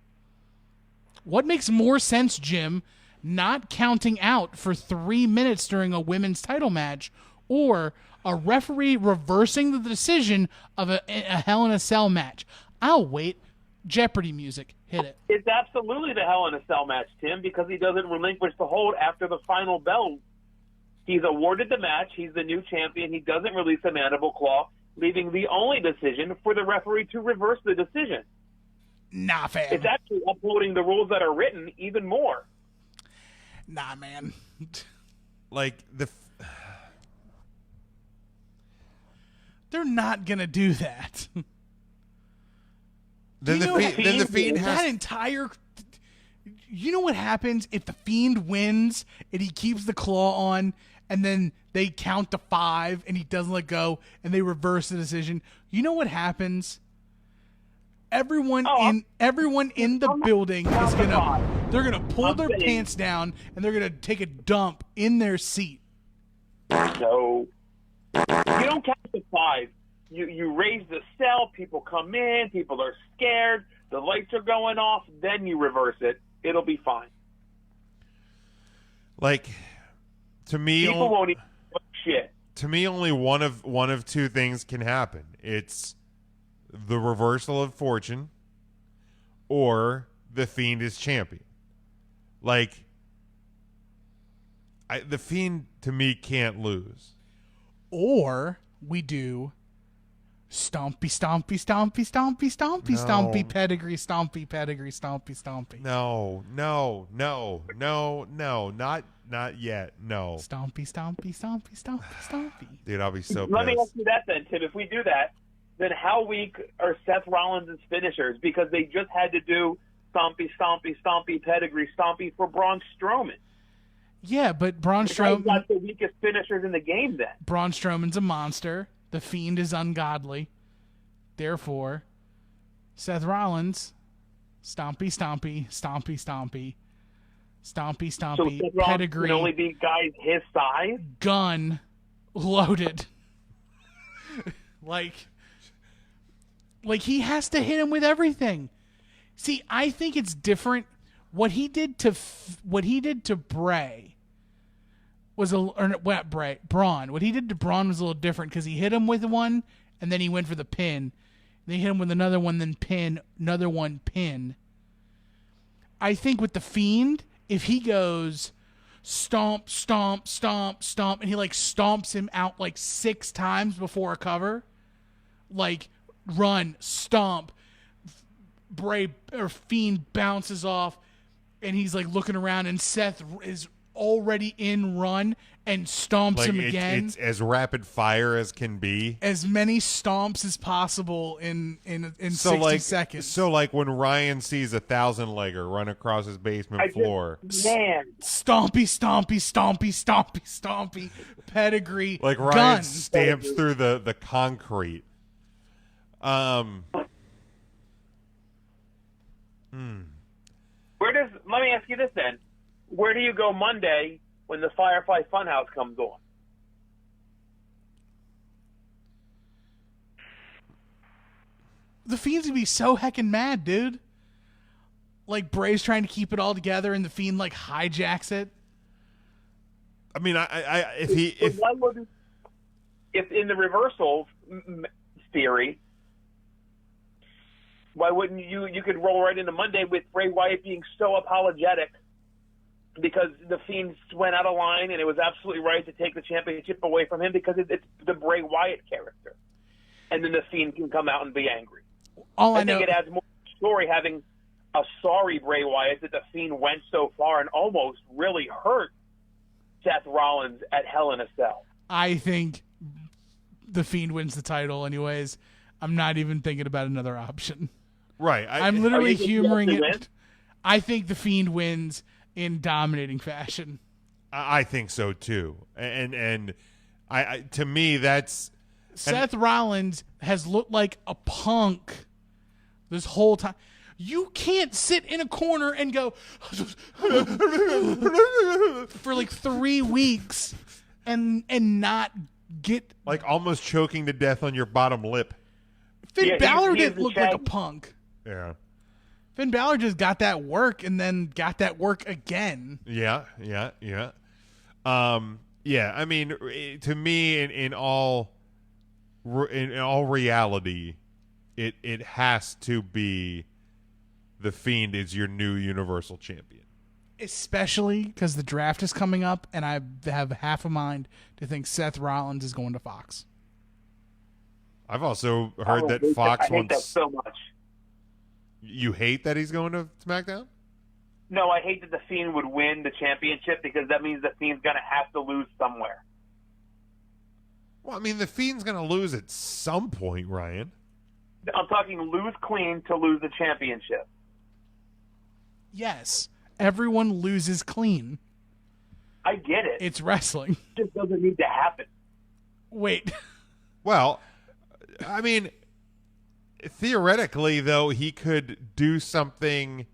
What makes more sense, Jim? Not counting out for 3 minutes during a women's title match, or a referee reversing the decision of a Hell in a Cell match? I'll wait. Jeopardy music. Hit it. It's absolutely the Hell in a Cell match, Tim, because he doesn't relinquish the hold after the final bell. He's awarded the match. He's the new champion. He doesn't release a mandible claw, leaving the only decision for the referee to reverse the decision. Nah, fam. It's actually upholding the rules that are written even more. Nah, man. Like they're not gonna do that. Then the Fiend has that entire. You know what happens if the Fiend wins and he keeps the claw on, and then they count to 5 and he doesn't let go, and they reverse the decision? You know what happens? Everyone in the building is gonna pull their pants down, and they're gonna take a dump in their seat. No, you don't count to 5. You raise the cell. People come in. People are scared. The lights are going off. Then you reverse it. It'll be fine. Like, to me, people won't even shit. To me, only one of two things can happen. It's the reversal of fortune, or the Fiend is champion. Like, the Fiend to me can't lose. Or we do stompy, stompy, stompy, stompy, stompy, No. stompy, pedigree, stompy, stompy, stompy. No, not yet. No. Stompy, stompy, stompy, stompy, stompy. Dude, I'll be so pissed. Let me ask you that then, Tim. If we do that, then how weak are Seth Rollins' finishers? Because they just had to do stompy, stompy, stompy, pedigree, stompy for Braun Strowman. Yeah, but Braun Strowman's Strowman. got the weakest finishers in the game then. Braun Strowman's a monster. The Fiend is ungodly. Therefore, Seth Rollins, stompy, stompy, stompy, stompy, stompy, So stompy, Seth Rollins pedigree, can only be guys his size? gun, loaded. like he has to hit him with everything. See, I think it's different. What he did to Bray was Braun. What he did to Braun was a little different, because he hit him with one, and then he went for the pin. They hit him with another one, then pin, another one, pin. I think with the Fiend, if he goes stomp, stomp, stomp, stomp, and he like stomps him out like 6 times before a cover, like run, stomp, Bray or Fiend bounces off, and he's like looking around, and Seth is already in run and stomps him again. It's as rapid fire as can be. As many stomps as possible in 60 seconds. So like when Ryan sees a 1,000-legger run across his basement floor. Man. Stompy, stompy, stompy, stompy, stompy, pedigree, Like Ryan gun. stamps through the concrete. Let me ask you this then. Where do you go Monday when the Firefly Funhouse comes on? The Fiend's gonna be so heckin' mad, dude. Like Bray's trying to keep it all together, and the Fiend like if in the reversal theory, why wouldn't you could roll right into Monday with Bray Wyatt being so apologetic because the Fiend went out of line and it was absolutely right to take the championship away from him because it's the Bray Wyatt character. And then the Fiend can come out and be angry. I think it adds more story having a sorry Bray Wyatt that the Fiend went so far and almost really hurt Seth Rollins at Hell in a Cell. I think the Fiend wins the title anyways. I'm not even thinking about another option. Right. I'm literally humoring it. I think the Fiend wins in dominating fashion. I think so too. And I to me that's Seth Rollins has looked like a punk this whole time. You can't sit in a corner and go for like 3 weeks and not get like almost choking to death on your bottom lip. Finn Balor didn't look like a punk. Yeah. Finn Balor just got that work and then got that work again. Yeah. I mean, to me, in all reality, it has to be the Fiend is your new Universal Champion. Especially because the draft is coming up, and I have half a mind to think Seth Rollins is going to Fox. I've also heard that Fox wants. I hate that so much. You hate that he's going to SmackDown? No, I hate that the Fiend would win the championship because that means the Fiend's going to have to lose somewhere. Well, I mean, the Fiend's going to lose at some point, Ryan. I'm talking lose clean to lose the championship. Yes, everyone loses clean. I get it. It's wrestling. It just doesn't need to happen. Wait. Well, I mean, theoretically, though, he could do something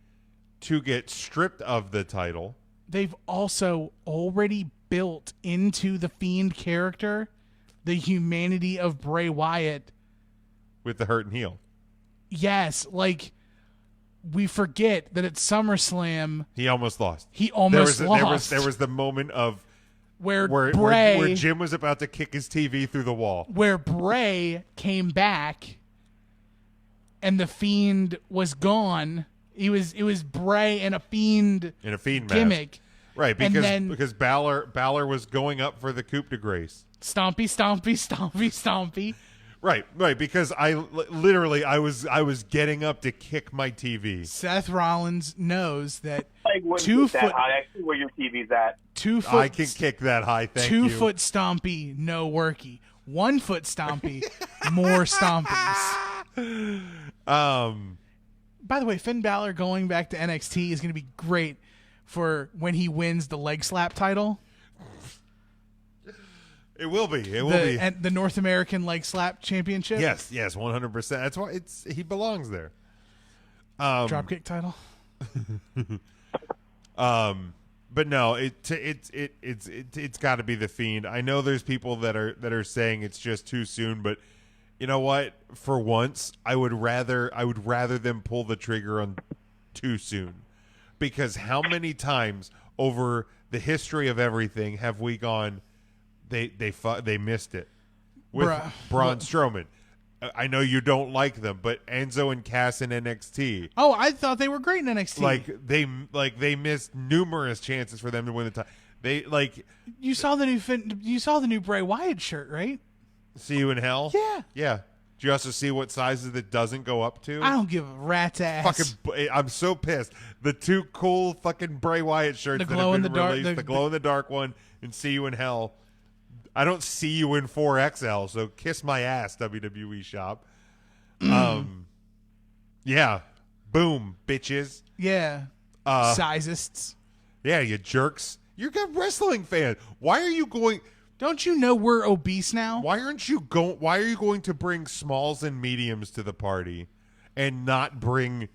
to get stripped of the title. They've also already built into the Fiend character the humanity of Bray Wyatt. With the hurt and heel. Yes, like we forget that at SummerSlam he almost lost. He almost lost. There was the moment of where Jim was about to kick his TV through the wall. Where Bray came back and the Fiend was gone. It was Bray and a Fiend gimmick. Mask. Right, because Balor was going up for the coup de grace. Stompy, stompy, stompy, stompy. Right, because I was getting up to kick my TV. Seth Rollins knows that I see where your TV's at. 2 foot. I can kick that high. Thank you. 2 foot stompy, no worky. 1 foot stompy, more stompies. By the way, Finn Balor going back to NXT is going to be great for when he wins the leg slap title. It will be. And the North American Leg Slap Championship. Yes, 100%. That's why he belongs there. Dropkick title. But no, it's got to be the Fiend. I know there's people that are saying it's just too soon, but you know what? For once, I would rather them pull the trigger on too soon, because how many times over the history of everything have we gone? They missed it with Braun Strowman. I know you don't like them, but Enzo and Cass in NXT. Oh, I thought they were great in NXT. They missed numerous chances for them to win the title. You saw the new Bray Wyatt shirt, right? See you in hell. Yeah. Do you also see what sizes it doesn't go up to? I don't give a rat's ass. I'm so pissed. The 2 cool fucking Bray Wyatt shirts the glow in the dark, the glow in the dark one and See You in Hell. I don't see you in 4XL, so kiss my ass, WWE shop. Yeah. Boom, bitches. Yeah. Sizists. Yeah, you jerks. You're a wrestling fan. Why are you going? Don't you know we're obese now? Why are you going to bring smalls and mediums to the party and not bring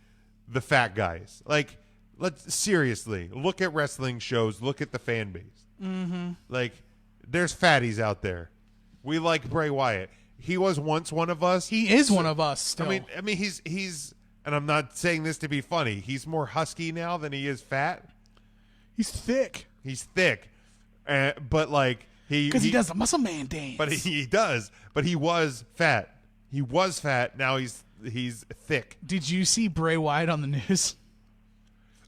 the fat guys? Like, let's seriously look at wrestling shows. Look at the fan base. Mm-hmm. Like, there's fatties out there. We like Bray Wyatt. He was once one of us. He is one of us still. I mean, he's, and I'm not saying this to be funny. He's more husky now than he is fat. He's thick. But like, Because he does the muscle man dance. But he does. But he was fat. He was fat. Now he's thick. Did you see Bray Wyatt on the news?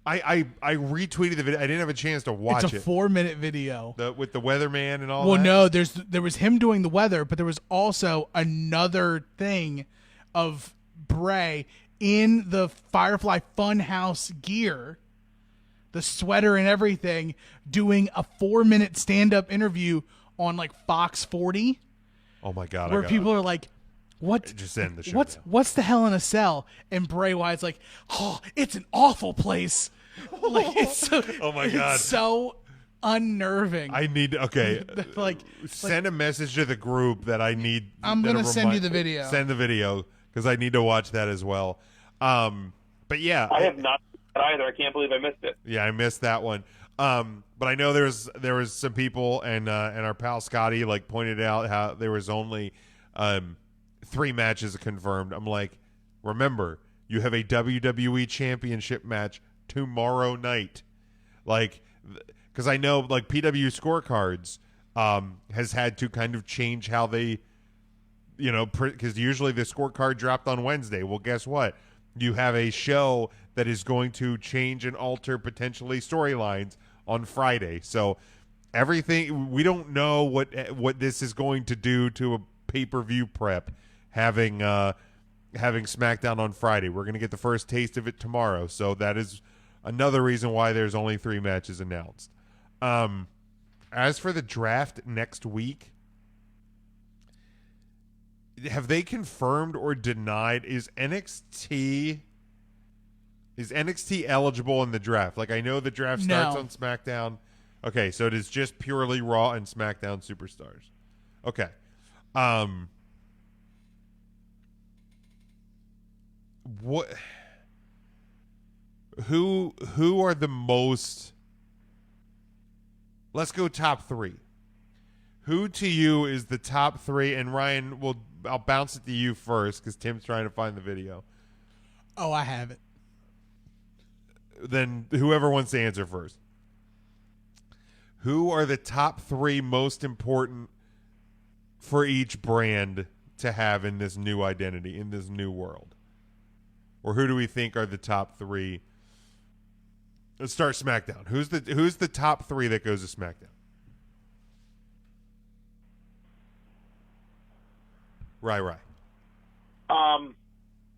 I retweeted the video. I didn't have a chance to watch it. It's a 4-minute video. With the weatherman and all that? Well, no, there was him doing the weather, but there was also another thing of Bray in the Firefly Funhouse gear, the sweater and everything, doing a 4-minute stand-up interview on like Fox 40. Oh my God. Where people are like, what? Just end the show. What's the Hell in a Cell? And Bray Wyatt's like, oh, it's an awful place. Like, it's so, oh my God. It's so unnerving. I need send a message to the group that I need. I'm gonna send you the video. Send the video because I need to watch that as well. But yeah, I have not seen that either. I can't believe I missed it. Yeah, I missed that one. But I know there was some people and our pal Scotty like pointed out how there was only 3 matches confirmed. I'm like, remember, you have a WWE Championship match tomorrow night. Like, because I know like PW Scorecards has had to kind of change how they, because usually the scorecard dropped on Wednesday. Well, guess what? You have a show that is going to change and alter potentially storylines on Friday. So everything, we don't know what this is going to do to a pay-per-view prep having SmackDown on Friday. We're going to get the first taste of it tomorrow. So that is another reason why there's only 3 matches announced. As for the draft next week, have they confirmed or denied is NXT eligible in the draft? Like, I know the draft starts on SmackDown. Okay, so it is just purely Raw and SmackDown superstars. Okay. What? Who are the most? Let's go top 3. Who to you is the top 3? And Ryan, I'll bounce it to you first because Tim's trying to find the video. Oh, I have it. Then whoever wants to answer first. Who are the top 3 most important for each brand to have in this new identity, in this new world? Or who do we think are the top 3? Let's start SmackDown. Who's the top 3 that goes to SmackDown? Right.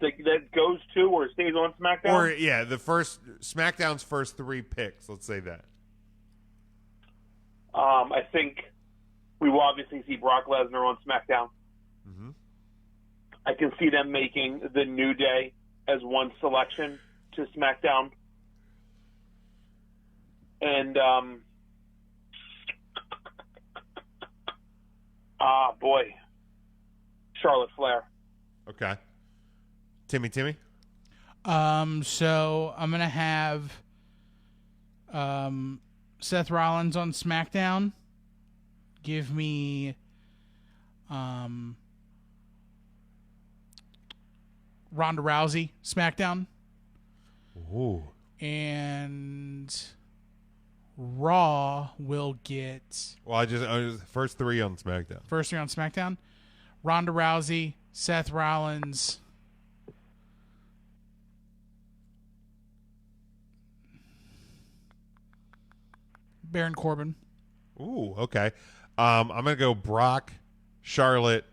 That goes to or stays on SmackDown? Or yeah, SmackDown's first 3 picks. Let's say that. I think we will obviously see Brock Lesnar on SmackDown. Mm-hmm. I can see them making the New Day as one selection to SmackDown. And, Charlotte Flair. Okay. Timmy? So I'm going to have Seth Rollins on SmackDown. Give me Ronda Rousey, SmackDown. Ooh. And Raw will get... Well, I just first 3 on SmackDown. First 3 on SmackDown. Ronda Rousey, Seth Rollins... Baron Corbin. Ooh, okay. I'm going to go Brock, Charlotte,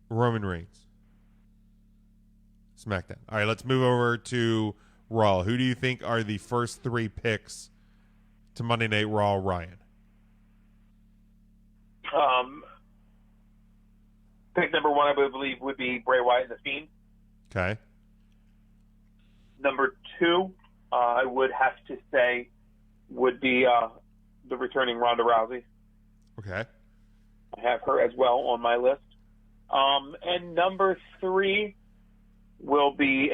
Roman Reigns. SmackDown. All right, let's move over to Raw. Who do you think are the first 3 picks to Monday Night Raw, Ryan? Pick number 1, I believe, would be Bray Wyatt and The Fiend. Okay. Number 2, I would have to say, would be the returning Ronda Rousey. Okay. I have her as well on my list. And number 3 will be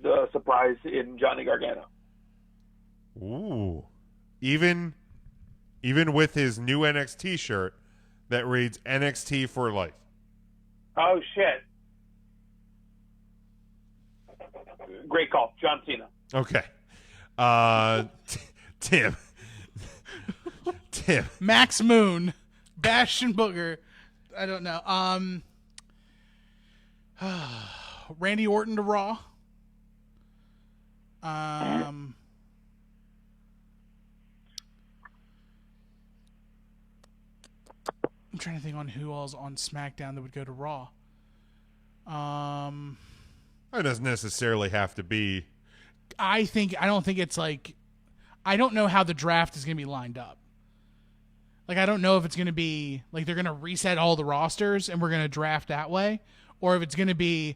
the surprise in Johnny Gargano. Ooh. Even with his new NXT shirt that reads NXT for life. Oh, shit. Great call. John Cena. Okay. Tim. Tim. Max Moon, Bastion Booger. I don't know. Randy Orton to Raw. I'm trying to think on who else on SmackDown that would go to Raw. It doesn't necessarily have to be. I don't think it's like, I don't know how the draft is going to be lined up. Like, I don't know if it's going to be like they're going to reset all the rosters and we're going to draft that way, or if it's going to be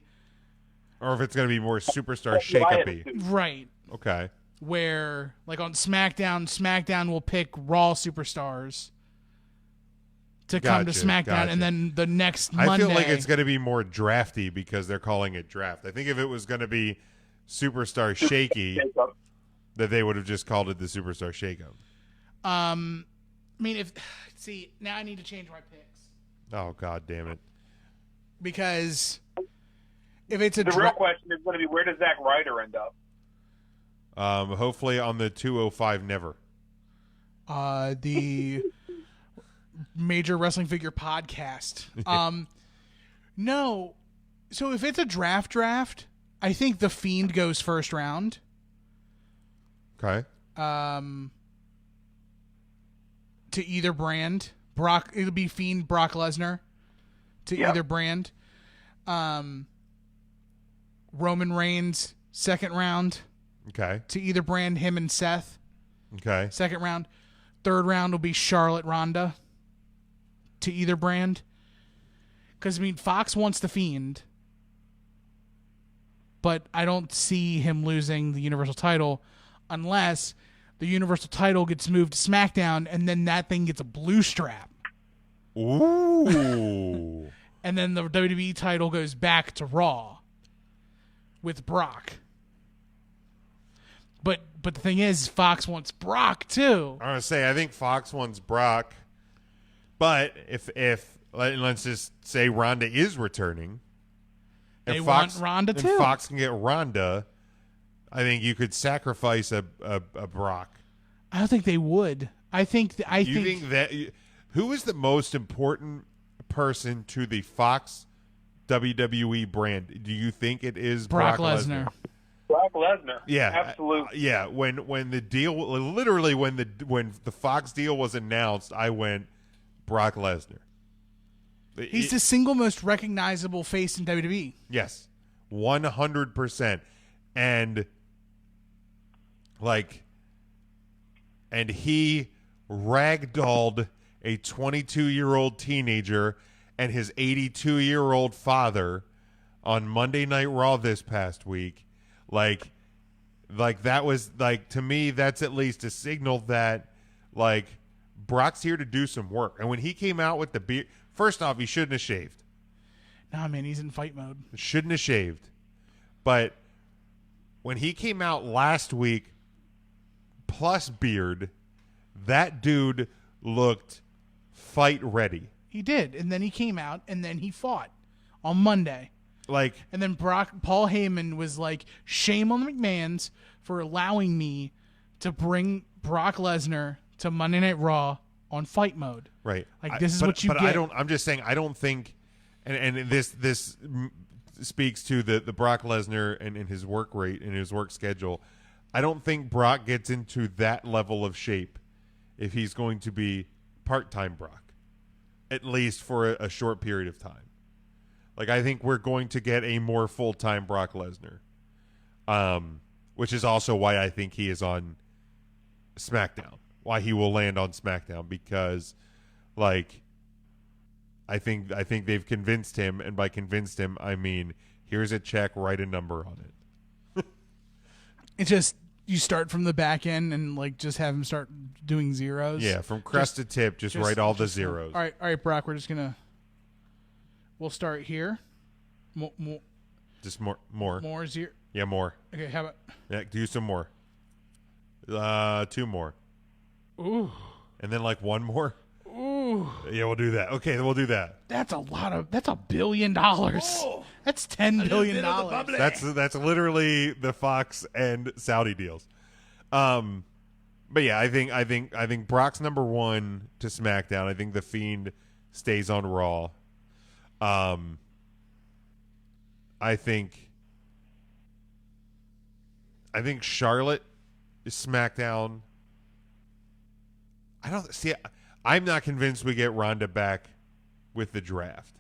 more superstar shake-up-y. Right. Okay. Where, like on SmackDown will pick Raw superstars to come to SmackDown, and then the next Monday. I feel like it's going to be more drafty because they're calling it draft. I think if it was going to be superstar shaky, that they would have just called it the superstar shake-up. I mean, now I need to change my picks. Oh, God damn it. Because if it's the real question is going to be, where does Zack Ryder end up? Hopefully on the 205 Never. The Major Wrestling Figure Podcast. No. So if it's a draft, I think The Fiend goes first round. Okay. To either brand. It'll be Fiend, Brock Lesnar. To either brand. Roman Reigns, second round. Okay. To either brand, him and Seth. Okay. Second round. Third round will be Charlotte Ronda. To either brand. Because, I mean, Fox wants the Fiend. But I don't see him losing the Universal title unless the Universal title gets moved to SmackDown and then that thing gets a blue strap. Ooh. And then the WWE title goes back to Raw with Brock. But the thing is, Fox wants Brock too. I want to say, I think Fox wants Brock. But if let's just say Ronda is returning. They want Ronda too. If Fox can get Ronda, I think you could sacrifice a Brock. I don't think they would. I think that who is the most important person to the Fox WWE brand? Do you think it is Brock Lesnar? Brock Lesnar. Yeah, absolutely. Yeah, when the deal, literally when the Fox deal was announced, I went Brock Lesnar. He's the single most recognizable face in WWE. Yes, 100%, and he ragdolled a 22-year-old teenager and his 82-year-old father on Monday Night Raw this past week. Like that was to me, that's at least a signal that Brock's here to do some work. And when he came out with the beard, first off, he shouldn't have shaved. Nah, man, he's in fight mode. Shouldn't have shaved. But when he came out last week, plus beard, that dude looked fight ready. He did, and then he came out, and then he fought on Monday. And then Paul Heyman was like, shame on the McMahons for allowing me to bring Brock Lesnar to Monday Night Raw on fight mode. Right. This is what you get. I'm just saying, I don't think, and this speaks to the Brock Lesnar and his work rate and his work schedule. I don't think Brock gets into that level of shape if he's going to be part-time Brock, at least for a short period of time. I think we're going to get a more full-time Brock Lesnar, which is also why I think he is on SmackDown, why he will land on SmackDown, because, I think they've convinced him, and by convinced him, I mean, here's a check, write a number on it. It's just, you start from the back end and, just have him start doing zeros. Yeah, from crest to tip, just write all the zeros. All right, Brock, we're just going to... We'll start here. More. Just more. More zero. Yeah, more. Okay, how about? Yeah, do some more. 2 more. Ooh. And then one more. Ooh. Yeah, we'll do that. Okay, then we'll do that. That's $1 billion. Oh, that's $10 billion. That's literally the Fox and Saudi deals. But yeah, I think Brock's number 1 to SmackDown. I think The Fiend stays on Raw. I think Charlotte is SmackDown. I'm not convinced we get Ronda back with the draft.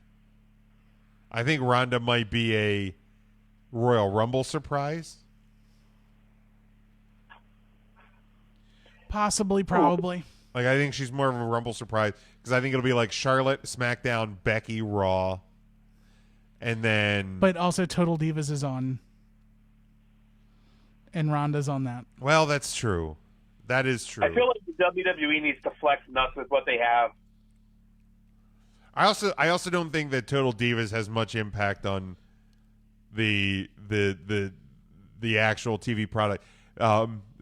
I think Ronda might be a Royal Rumble surprise. Possibly, probably. Like, I think she's more of a Rumble surprise because I think it'll be like Charlotte, SmackDown, Becky, Raw, and then. But also, Total Divas is on, and Ronda's on that. Well, that's true. That is true. I feel like the WWE needs to flex nuts with what they have. I also don't think that Total Divas has much impact on the actual TV product.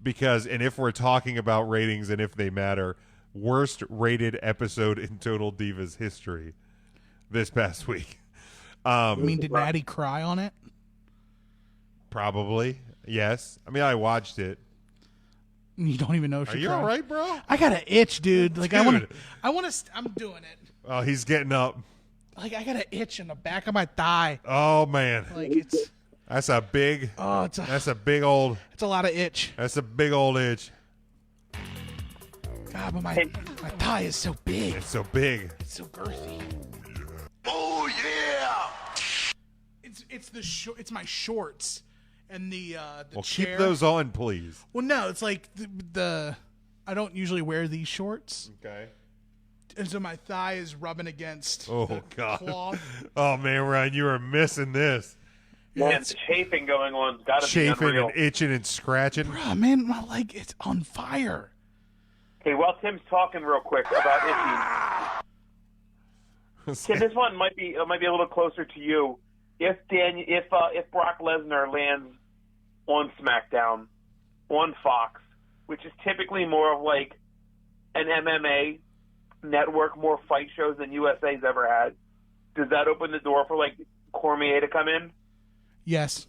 Because, and if we're talking about ratings and if they matter, worst rated episode in Total Divas history this past week. I mean, did Natty cry on it? Probably, yes. I mean, I watched it. You don't even know if Are she you cried. all right, bro? I got an itch, dude. Like, Dude. I'm doing it. Oh, he's getting up. Like, I got an itch in the back of my thigh. Oh, man. Like, it's That's a big a old. it's a lot of itch. That's a big old itch. God, but my thigh is so big. It's so big. It's so girthy. Oh, yeah! It's my shorts and the Well, chair. keep those on, please. Well, no, it's like the I don't usually wear these shorts, Okay. and so my thigh is rubbing against Oh, the God. cloth. Oh, man, Ryan, you are missing this. Man, the chafing going on got to be Chafing unreal. and itching and scratching. Bro, man, my leg it's on fire. Hey, while Tim's talking real quick about itching, Tim, this one might be a little closer to you. If Brock Lesnar lands on SmackDown, on Fox, which is typically more of like an MMA network, more fight shows than USA's ever had, does that open the door for like Cormier to come in? Yes.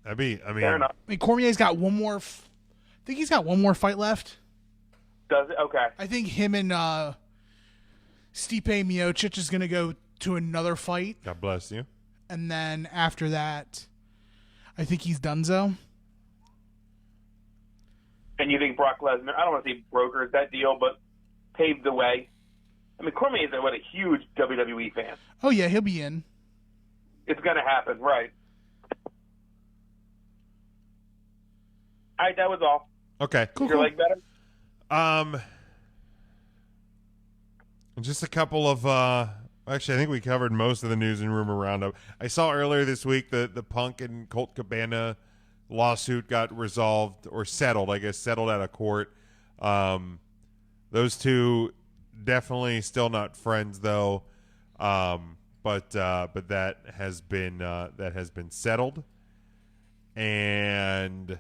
I mean, Fair enough. I mean, Cormier's got one more. I think he's got one more fight left. Does it? Okay. I think him and Stipe Miocic is going to go to another fight, God bless you. and then after that, I think he's donezo. And you think Brock Lesnar, I don't want to say brokers that deal, but paved the way? I mean, Cormier is a huge WWE fan. Oh yeah, he'll be in. It's going to happen, right? All right, that was all. Okay. Your leg better? Just a couple of actually, I think we covered most of the news and rumor roundup. I saw earlier this week the Punk and Colt Cabana lawsuit got resolved or settled, I guess, settled out of court. Those two definitely still not friends though. But that has been settled. And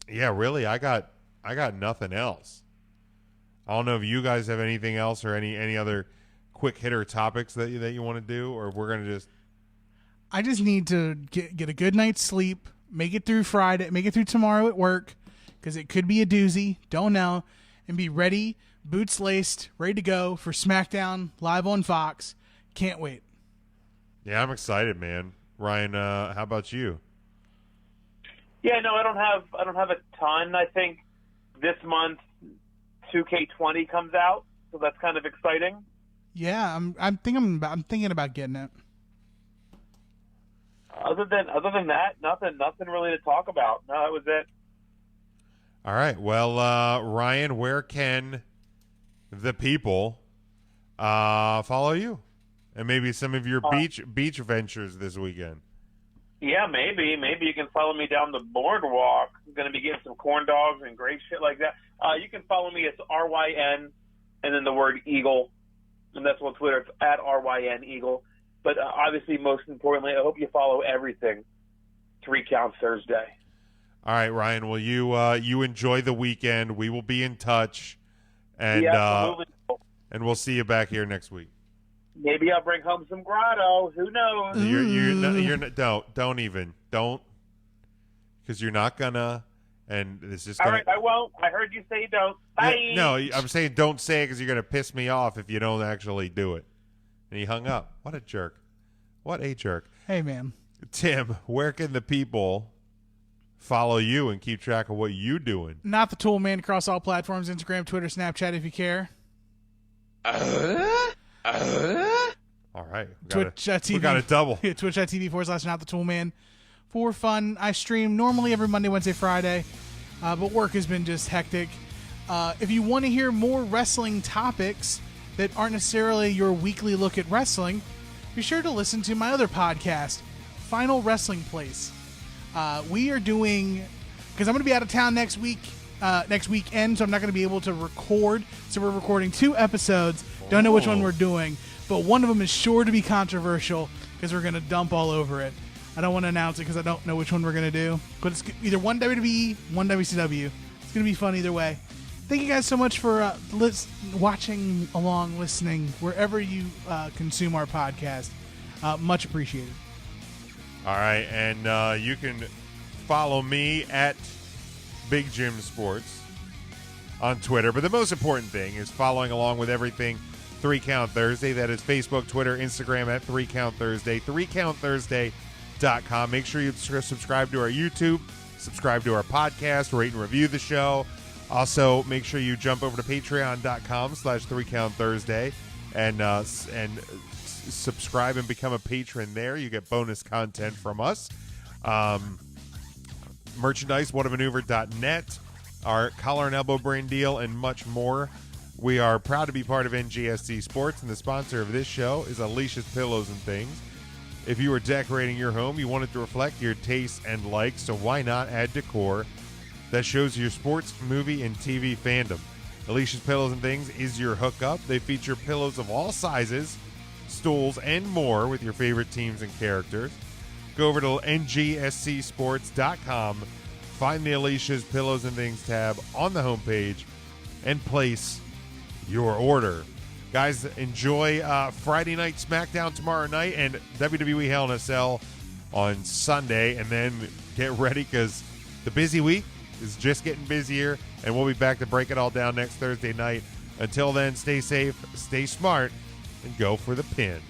yeah, really, I got nothing else. I don't know if you guys have anything else or any other quick hitter topics that you want to do, or if we're gonna just. I just need to get a good night's sleep, make it through Friday, make it through tomorrow at work, because it could be a doozy. Don't know, and be ready, boots laced, ready to go for SmackDown live on Fox. Can't wait. Yeah, I'm excited, man. Ryan, how about you? Yeah, no, I don't have a ton. I think this month 2K20 comes out, so that's kind of exciting. Yeah, I'm thinking about getting it. Other than that, nothing really to talk about. No, that was it. All right. Well, Ryan, where can the people follow you, and maybe some of your beach ventures this weekend? Yeah, maybe you can follow me down the boardwalk. I'm going to be getting some corn dogs and great shit like that. You can follow me. It's RYN and then the word Eagle, and that's on Twitter. It's at RYN Eagle. But obviously, most importantly, I hope you follow everything 3 Count Thursday. All right, Ryan. Well, you enjoy the weekend. We will be in touch, and and we'll see you back here next week. Maybe I'll bring home some grotto. Who knows? You're don't because you're not gonna, and this is All gonna. right, I won't. I heard you say don't. Bye. No, I'm saying don't say it because you're gonna piss me off if you don't actually do it. And he hung up. What a jerk! What a jerk! Hey, man. Tim, where can the people follow you and keep track of what you doing? Not the Tool Man across all platforms: Instagram, Twitter, Snapchat. If you care. All right, Twitch.tv. We got a double. Yeah, Twitch.tv/Not the Tool Man. For fun, I stream normally every Monday, Wednesday, Friday, but work has been just hectic. If you want to hear more wrestling topics that aren't necessarily your weekly look at wrestling, be sure to listen to my other podcast, Final Wrestling Place. We are doing, because I'm going to be out of town next weekend, so I'm not going to be able to record. So we're recording 2 episodes. Don't know which one we're doing, but one of them is sure to be controversial because we're going to dump all over it. I don't want to announce it because I don't know which one we're going to do, but it's either one WWE, one WCW. It's going to be fun either way. Thank you guys so much for watching along, listening, wherever you consume our podcast. Much appreciated. All right, and you can follow me at Big Jim Sports on Twitter. But the most important thing is following along with everything 3 Count Thursday. That is Facebook, Twitter, Instagram at 3 Count Thursday, 3CountThursday.com. Make sure you subscribe to our YouTube, subscribe to our podcast, rate and review the show. Also, make sure you jump over to patreon.com/3CountThursday and subscribe and become a patron there. You get bonus content from us. Merchandise, whatamaneuver.net, our collar and elbow brand deal, and much more. We are proud to be part of NGSC Sports, and the sponsor of this show is Alicia's Pillows and Things. If you are decorating your home, you want it to reflect your tastes and likes, so why not add decor that shows your sports, movie, and TV fandom. Alicia's Pillows and Things is your hookup. They feature pillows of all sizes, stools, and more with your favorite teams and characters. Go over to ngscsports.com, find the Alicia's Pillows and Things tab on the homepage, and place your order. Guys, enjoy Friday night SmackDown tomorrow night and WWE Hell in a Cell on Sunday, and then get ready because the busy week is just getting busier, and we'll be back to break it all down next Thursday night. Until then, stay safe, stay smart, and go for the pin.